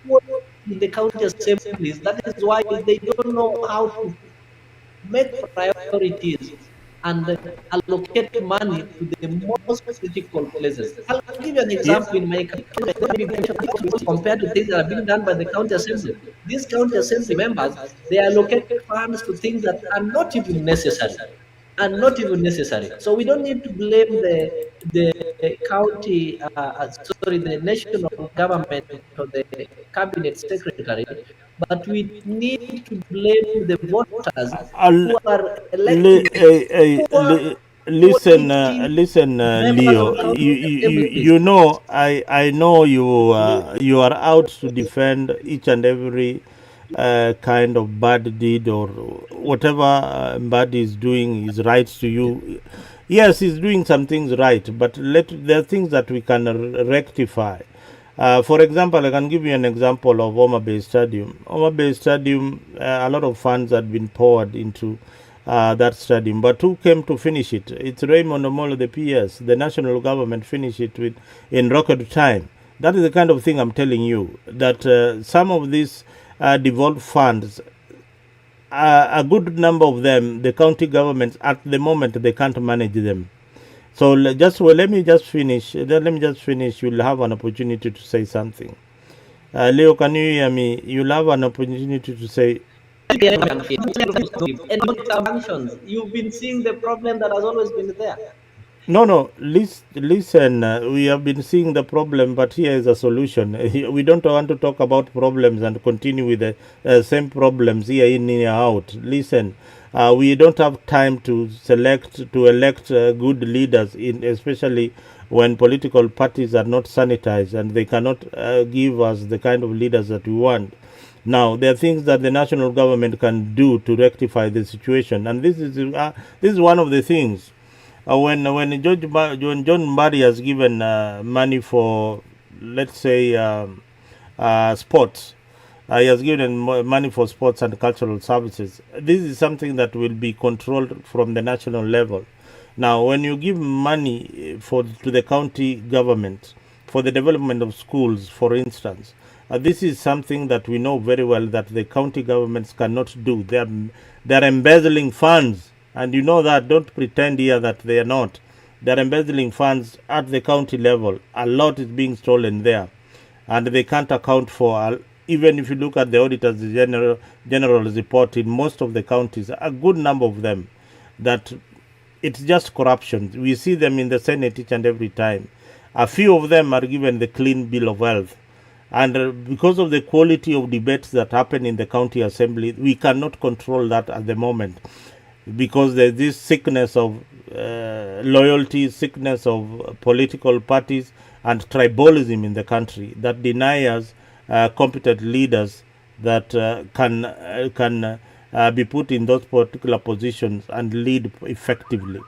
quality in the county assemblies? That is why they don't know how to make priorities and allocate money to the most critical places. I'll give you an Yeah, example in my country compared to things that are being done by the county assembly. these county assembly members, they allocate funds to things that are not even necessary. And not even necessary. So we don't need to blame the county, sorry, the national government or the cabinet secretary, but we need to blame the voters I'll, who are electing poor listen, quality members Leo. of county assemblies. You know, I know you are out to defend each and every kind of bad deed or whatever bad is doing is right to you. Yes, he's doing some things right, but there are things that we can rectify. For example, I can give you an example of Oma Bay Stadium. Oma Bay Stadium, a lot of funds had been poured into that stadium, but who came to finish it? It's Raymond Omolo, the PS. The national government finished it in record time. That is the kind of thing I'm telling you, that some of these devolved funds, a good number of them, the county governments at the moment, they can't manage them. So let me just finish. Let me just finish. You'll have an opportunity to say something. Leo, can you hear me? You'll have an opportunity to say. And not functions. You've been seeing the problem that has always been there. No, no. Listen. We have been seeing the problem, but here is a solution. We don't want to talk about problems and continue with the same problems here in and out. Listen. We don't have time to elect good leaders, especially when political parties are not sanitized and they cannot give us the kind of leaders that we want. Now, there are things that the national government can do to rectify the situation, and this is one of the things. When John Mbari has given money for, let's say, sports, he has given money for sports and cultural services. This is something that will be controlled from the national level. Now, when you give money to the county government for the development of schools, for instance, this is something that we know very well that the county governments cannot do. They are embezzling funds, and you know that. Don't pretend here that they are not. They are embezzling funds at the county level. A lot is being stolen there, and they can't account for. Even if you look at the auditors general's report in most of the counties, a good number of them, that it's just corruption. We see them in the Senate each and every time. A few of them are given the clean bill of health. And because of the quality of debates that happen in the county assembly, we cannot control that at the moment, because there's this sickness of loyalty, sickness of political parties, and tribalism in the country that deny us competent leaders that can be put in those particular positions and lead effectively.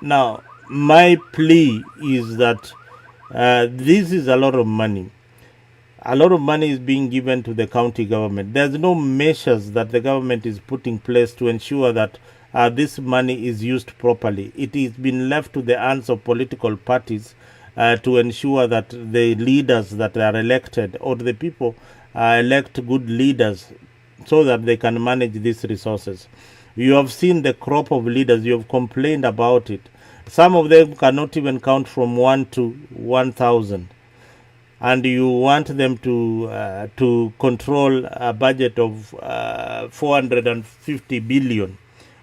Now, my plea is that this is a lot of money. A lot of money is being given to the county government. There's no measures that the government is putting in place to ensure that this money is used properly. It is been left to the hands of political parties to ensure that the leaders that are elected, or the people elect good leaders, so that they can manage these resources. You have seen the crop of leaders. You have complained about it. Some of them cannot even count from 1 to 1,000. And you want them to control a budget of 450 billion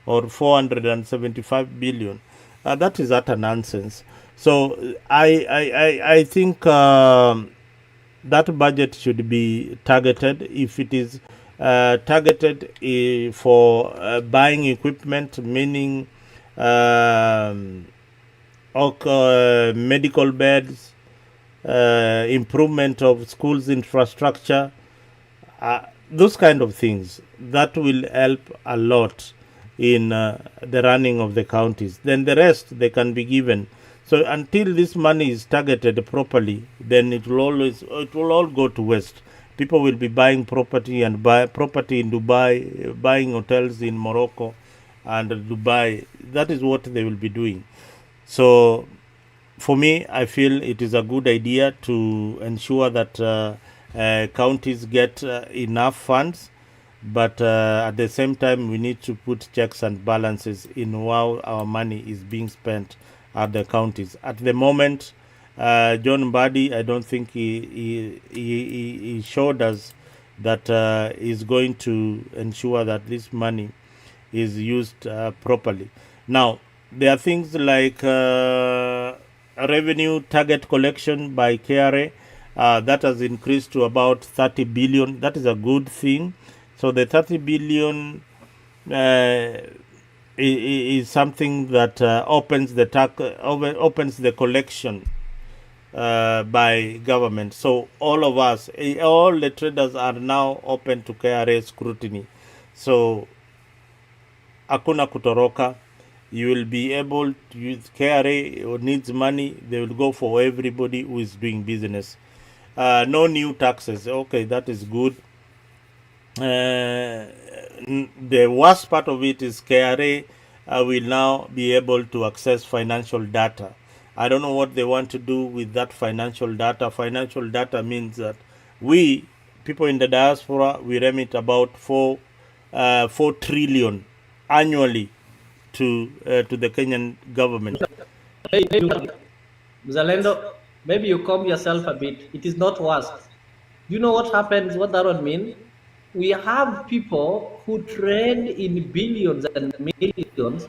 or 475 billion. That is utter nonsense. So I think that budget should be targeted. If it is targeted for buying equipment, meaning medical beds, improvement of schools infrastructure, those kind of things, that will help a lot in the running of the counties. Then the rest, they can be given. So until this money is targeted properly, then it will all go to waste. People will be buying property and buy property in Dubai, buying hotels in Morocco and Dubai. That is what they will be doing. So for me, I feel it is a good idea to ensure that counties get enough funds, but at the same time, we need to put checks and balances in how our money is being spent at the counties. At the moment, John Mbadi, I don't think he showed us that is going to ensure that this money is used properly. Now, there are things like revenue target collection by KRA that has increased to about 30 billion. That is a good thing. So the 30 billion is something that opens the collection by government. So all of us, all the traders are now open to KRA scrutiny. So hakuna kutoroka. You will be able to use KRA needs money. They will go for everybody who is doing business. No new taxes. Okay, that is good. The worst part of it is KRA will now be able to access financial data. I don't know what they want to do with that financial data. Financial data means that we, people in the diaspora, we remit about 4 trillion annually to the Kenyan government. Hey, Zalendo, maybe you calm yourself a bit. It is not worst. You know what happens? What that would mean? We have people who trade in billions and millions,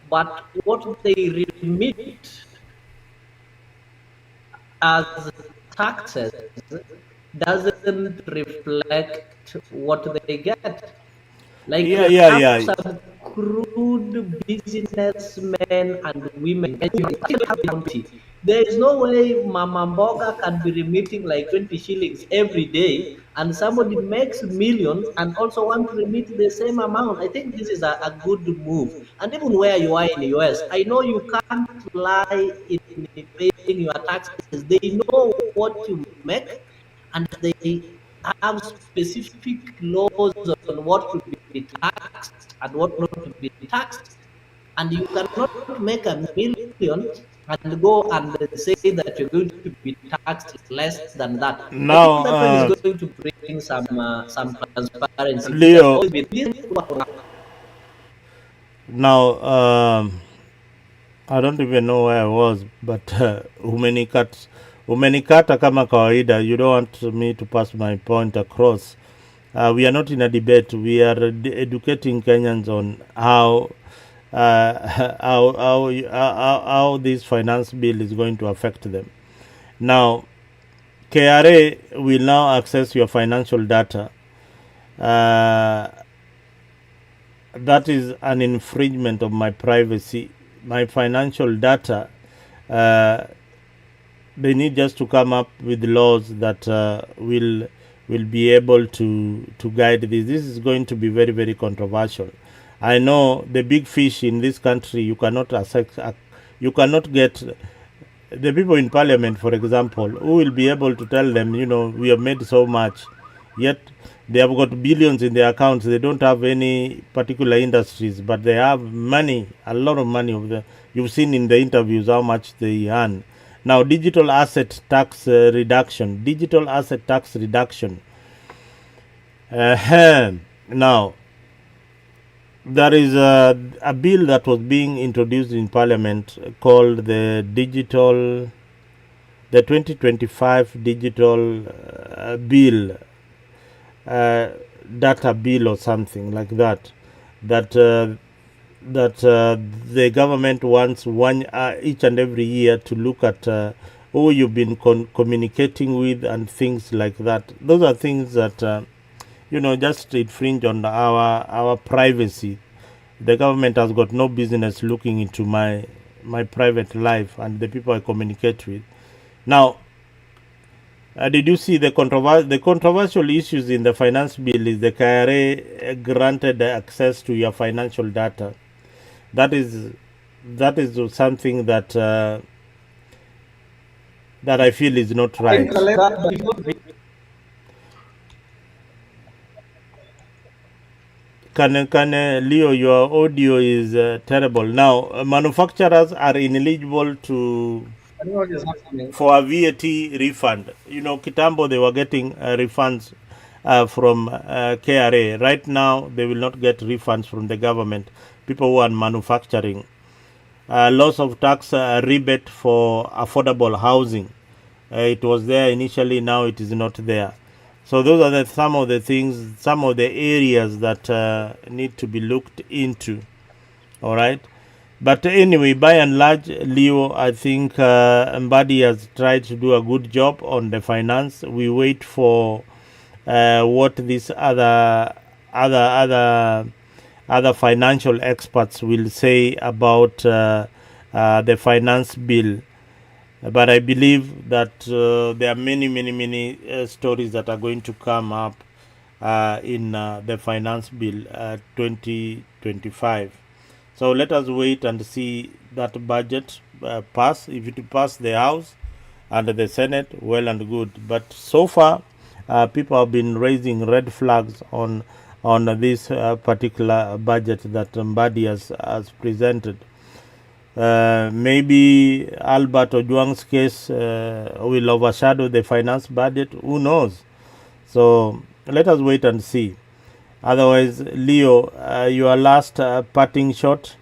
but what they remit as taxes doesn't reflect what they get. Like Yeah, you yeah, have yeah. some crude businessmen and women. There is no way Mama Mboga can be remitting like 20 shillings every day, and somebody makes millions and also want to remit the same amount. I think this is a good move. And even where you are in the US, I know you can't lie in paying your taxes. They know what you make, and they have specific laws on what to be taxed and what not to be taxed. And you cannot make a million and go and say that you're going to be taxed less than that. I think Now, that one is going to bring some transparency, which has Leo, always been. now, I don't even know where I was, but umenikata kama kawaida. You don't want me to pass my point across. We are not in a debate. We are educating Kenyans on how how this finance bill is going to affect them. Now, KRA will now access your financial data. That is an infringement of my privacy. My financial data, they need just to come up with laws that will be able to guide this. This is going to be very, very controversial. I know the big fish in this country. You cannot you cannot get the people in parliament, for example, who will be able to tell them, we have made so much, yet they have got billions in their accounts. They don't have any particular industries, but they have money, a lot of money. You've seen in the interviews how much they earn. Now, digital asset tax reduction. Digital asset tax reduction. Now, there is a bill that was being introduced in Parliament called the 2025 digital bill, data bill or something like that. That the government wants each and every year to look at who you've been communicating with and things like that. Those are things that just infringe on our privacy. The government has got no business looking into my private life and the people I communicate with. Now, did you see the controversial issues in the finance bill? Is the KRA granted access to your financial data? That is something that that I feel is not right. Can Leo, your audio is terrible. Now, manufacturers are ineligible for a VAT refund. Kitambo, they were getting refunds from KRA. Right now, they will not get refunds from the government. People who are manufacturing. Loss of tax rebate for affordable housing. It was there initially, now it is not there. So those are some of the things, some of the areas that need to be looked into. All right. But anyway, by and large, Leo, I think Mbadi has tried to do a good job on the finance. We wait for what these other financial experts will say about the finance bill. But I believe that there are many stories that are going to come up in the finance bill 2025. So let us wait and see that budget pass. If it pass the House and the Senate, well and good. But so far, people have been raising red flags on this particular budget that Mbadi has presented. Maybe Albert Ojwang's case will overshadow the finance budget. Who knows? So let us wait and see. Otherwise, Leo, your last parting shot.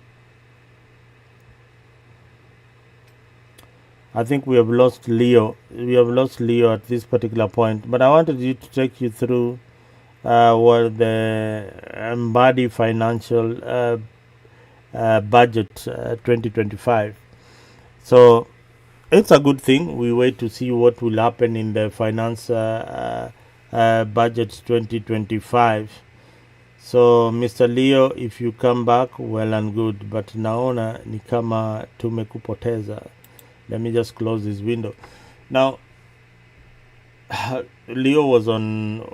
I think we have lost Leo. We have lost Leo at this particular point. But I wanted you to take you through what the Mbadi financial budget 2025. So it's a good thing. We wait to see what will happen in the finance budget 2025. So Mr. Leo, if you come back, well and good, but naona ni kama tumekupoteza. Let me just close this window. Now Leo was on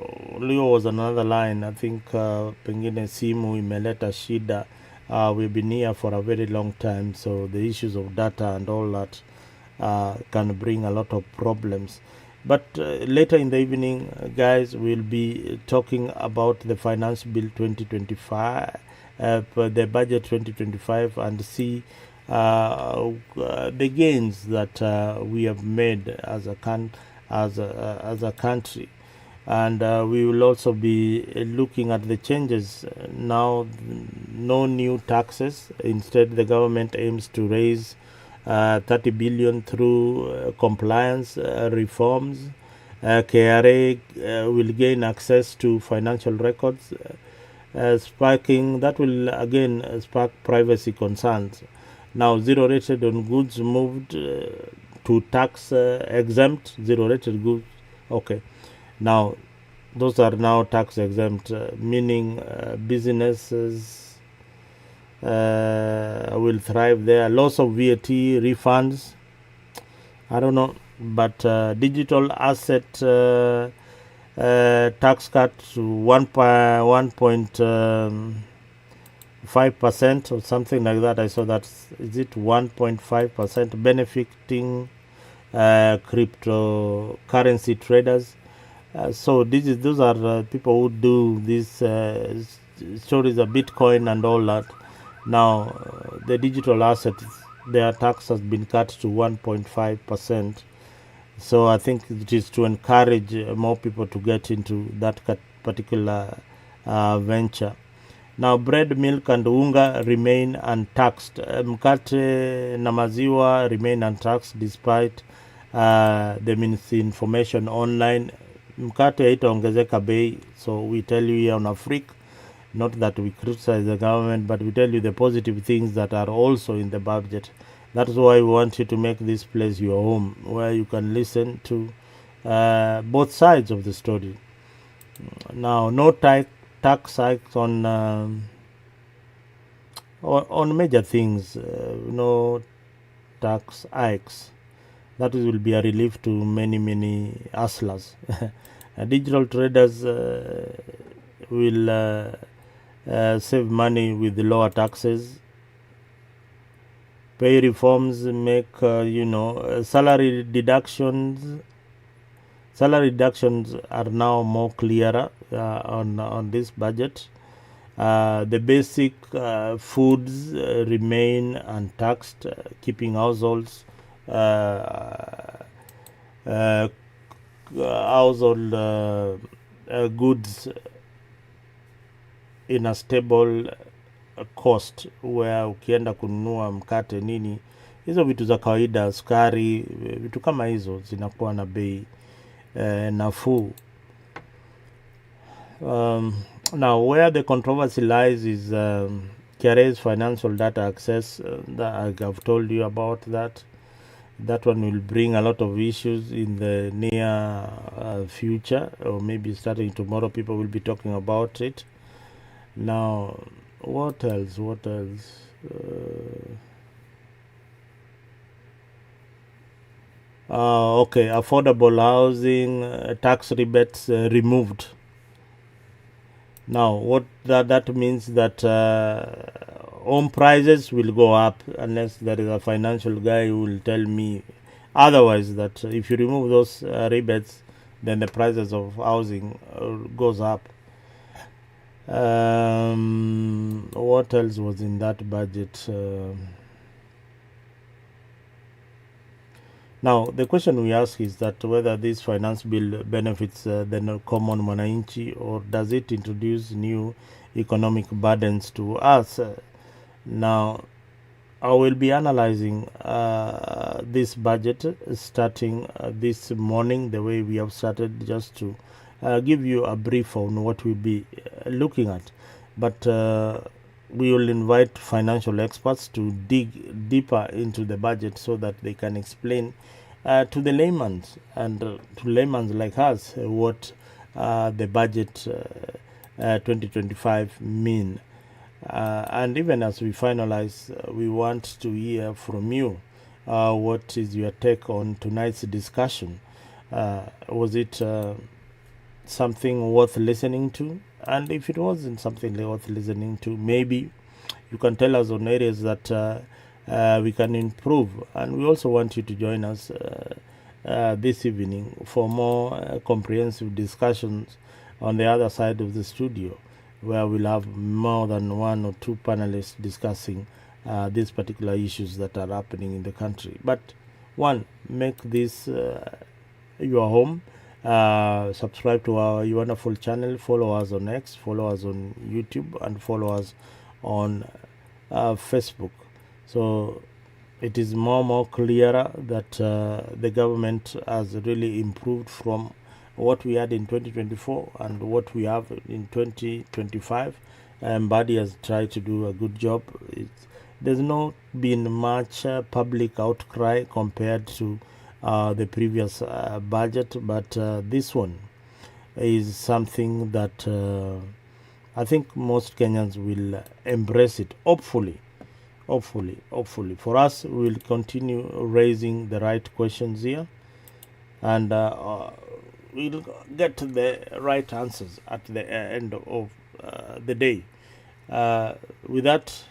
another line. I think pengine simu imeleta shida. We've been here for a very long time, so the issues of data and all that can bring a lot of problems. But later in the evening, guys, we'll be talking about the finance bill 2025, the budget 2025, and see the gains that we have made as a country. And we will also be looking at the changes. Now, no new taxes. Instead, the government aims to raise 30 billion through compliance reforms. KRA will gain access to financial records, sparking that will again spark privacy concerns. Now, zero rated on goods moved to tax exempt. Zero rated goods. Okay. Now, those are now tax exempt, meaning businesses will thrive there. Loss of VAT refunds, I don't know, but digital asset tax cut to 1.5% or something like that. I saw that. Is it 1.5% benefiting cryptocurrency traders? So those are people who do these stories of Bitcoin and all that. Now, the digital assets, their tax has been cut to 1.5%. So I think it is to encourage more people to get into that particular venture. Now, bread, milk, and unga remain untaxed. Mkate na maziwa remain untaxed despite the misinformation online. Mkate haitaongezeka bei, so we tell you here on Africa, not that we criticize the government, but we tell you the positive things that are also in the budget. That's why we want you to make this place your home, where you can listen to both sides of the story. Now, no tax hikes on major things, no tax hikes. That will be a relief to many hustlers. Digital traders will save money with the lower taxes. Pay reforms make salary deductions. Salary deductions are now more clearer on this budget. The basic foods remain untaxed, keeping household goods in a stable cost, where ukienda kununua mkate nini, hizo vitu za kawaida, sukari, vitu kama hizo zinakuwa na bei nafuu. Now, where the controversy lies is KRA's financial data access. That I've told you about that. That one will bring a lot of issues in the near future, or maybe starting tomorrow, people will be talking about it. Now, what else? What else? Okay, affordable housing, tax rebates removed. Now, what that means that home prices will go up unless there is a financial guy who will tell me otherwise. That if you remove those rebates, then the prices of housing goes up. What else was in that budget? Now, the question we ask is that whether this finance bill benefits the common mwananchi, or does it introduce new economic burdens to us? Now, I will be analyzing this budget starting this morning, the way we have started, just to give you a brief on what we'll be looking at. But we will invite financial experts to dig deeper into the budget so that they can explain to the laymen and to laymen like us what the budget 2025 mean. And even as we finalize, we want to hear from you. What is your take on tonight's discussion? Was it something worth listening to? And if it wasn't something worth listening to, maybe you can tell us on areas that we can improve. And we also want you to join us this evening for more comprehensive discussions on the other side of the studio, where we'll have more than one or two panelists discussing these particular issues that are happening in the country. But one, make this your home. Subscribe to our wonderful channel. Follow us on X, follow us on YouTube, and follow us on Facebook. So it is more clearer that the government has really improved from what we had in 2024 and what we have in 2025. Mbadi has tried to do a good job. There's not been much public outcry compared to the previous budget, but this one is something that I think most Kenyans will embrace it. Hopefully. For us, we will continue raising the right questions here, and we'll get the right answers at the end of the day. With that,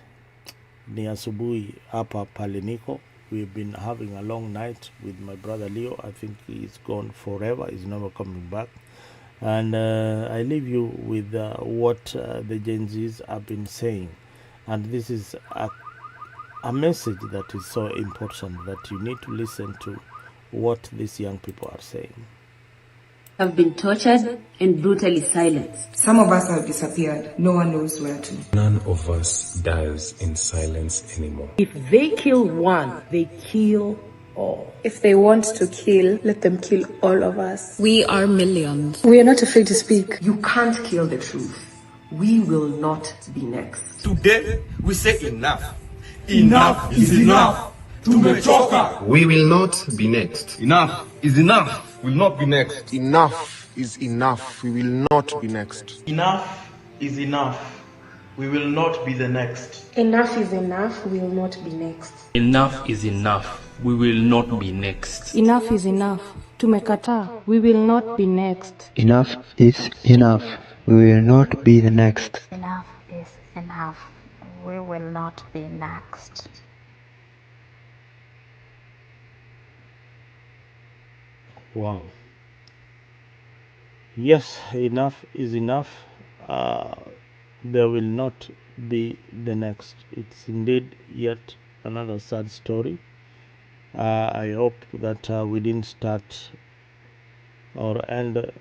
ni asubuhi hapa pale niko. We've been having a long night with my brother Leo. I think he's gone forever. He's never coming back. And I leave you with what the Gen Zs have been saying. And this is a message that is so important that you need to listen to what these young people are saying. Have been tortured and brutally silenced. Some of us have disappeared. No one knows where to. None of us dies in silence anymore. If they kill one, they kill all. If they want to kill, let them kill all of us. We are millions. We are not afraid to speak. You can't kill the truth. We will not be next. Today, we say enough. Enough is enough. Tumechoka. We will not be next. Enough is enough. Will not be next. Enough is enough. We will not be next. Enough is enough. We will not be the next. Enough is enough. We will not be next. Enough is enough. We will not be next. Enough is enough. Tumekataa. We will not be next. Enough is enough. We will not be the next. Enough is enough. We will not be next. Wow. Yes, enough is enough. There will not be the next. It's indeed yet another sad story. I hope that we didn't start or end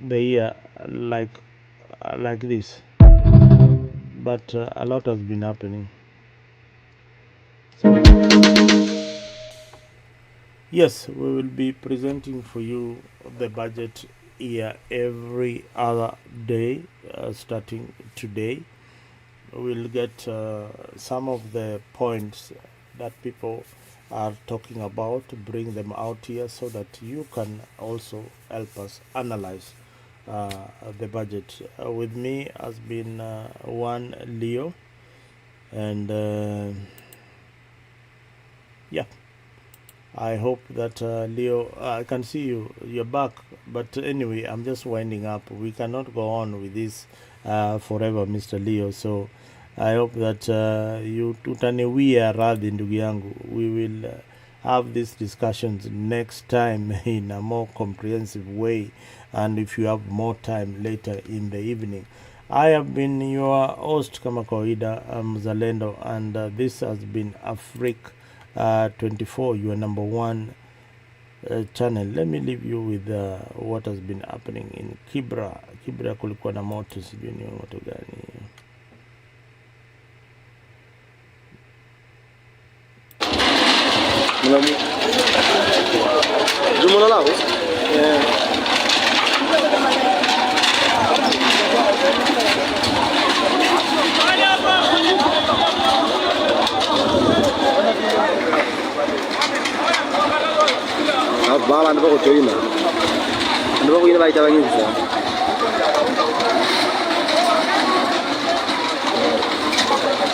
the year like this. But a lot has been happening. So, yes, we will be presenting for you the budget here every other day, starting today. We'll get some of the points that people are talking about, bring them out here so that you can also help us analyze the budget. With me has been one Leo, and yeah, I hope that Leo, I can see you're back, but anyway, I'm just winding up. We cannot go on with this forever, Mr. Leo, so I hope that you tutaniwia radhi ndugu yangu. We will have these discussions next time in a more comprehensive way, and if you have more time later in the evening. I have been your host kama kawaida, Mzalendo, and this has been Africa 24, your number one channel. Let me leave you with what has been happening in Kibra. Kibra kulikuwa na moto, sijui ni moto gani. Jumla lao? Bala ndo kutoina. Ndo kuina baita bangi sana.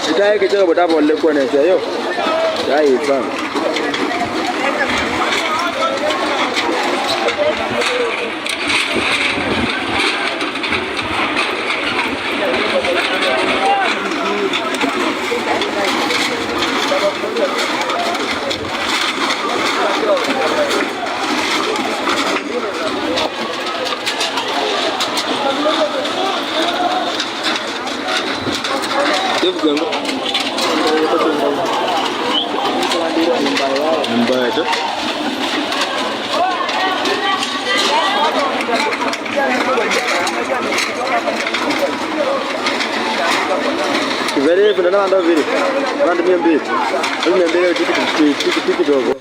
Sitaye kichoko boda bolle kwa nesa yo. Dai sana. Mbaya tu. Very good. Nanda very. Nanda miambi. Miambi tiki dogo.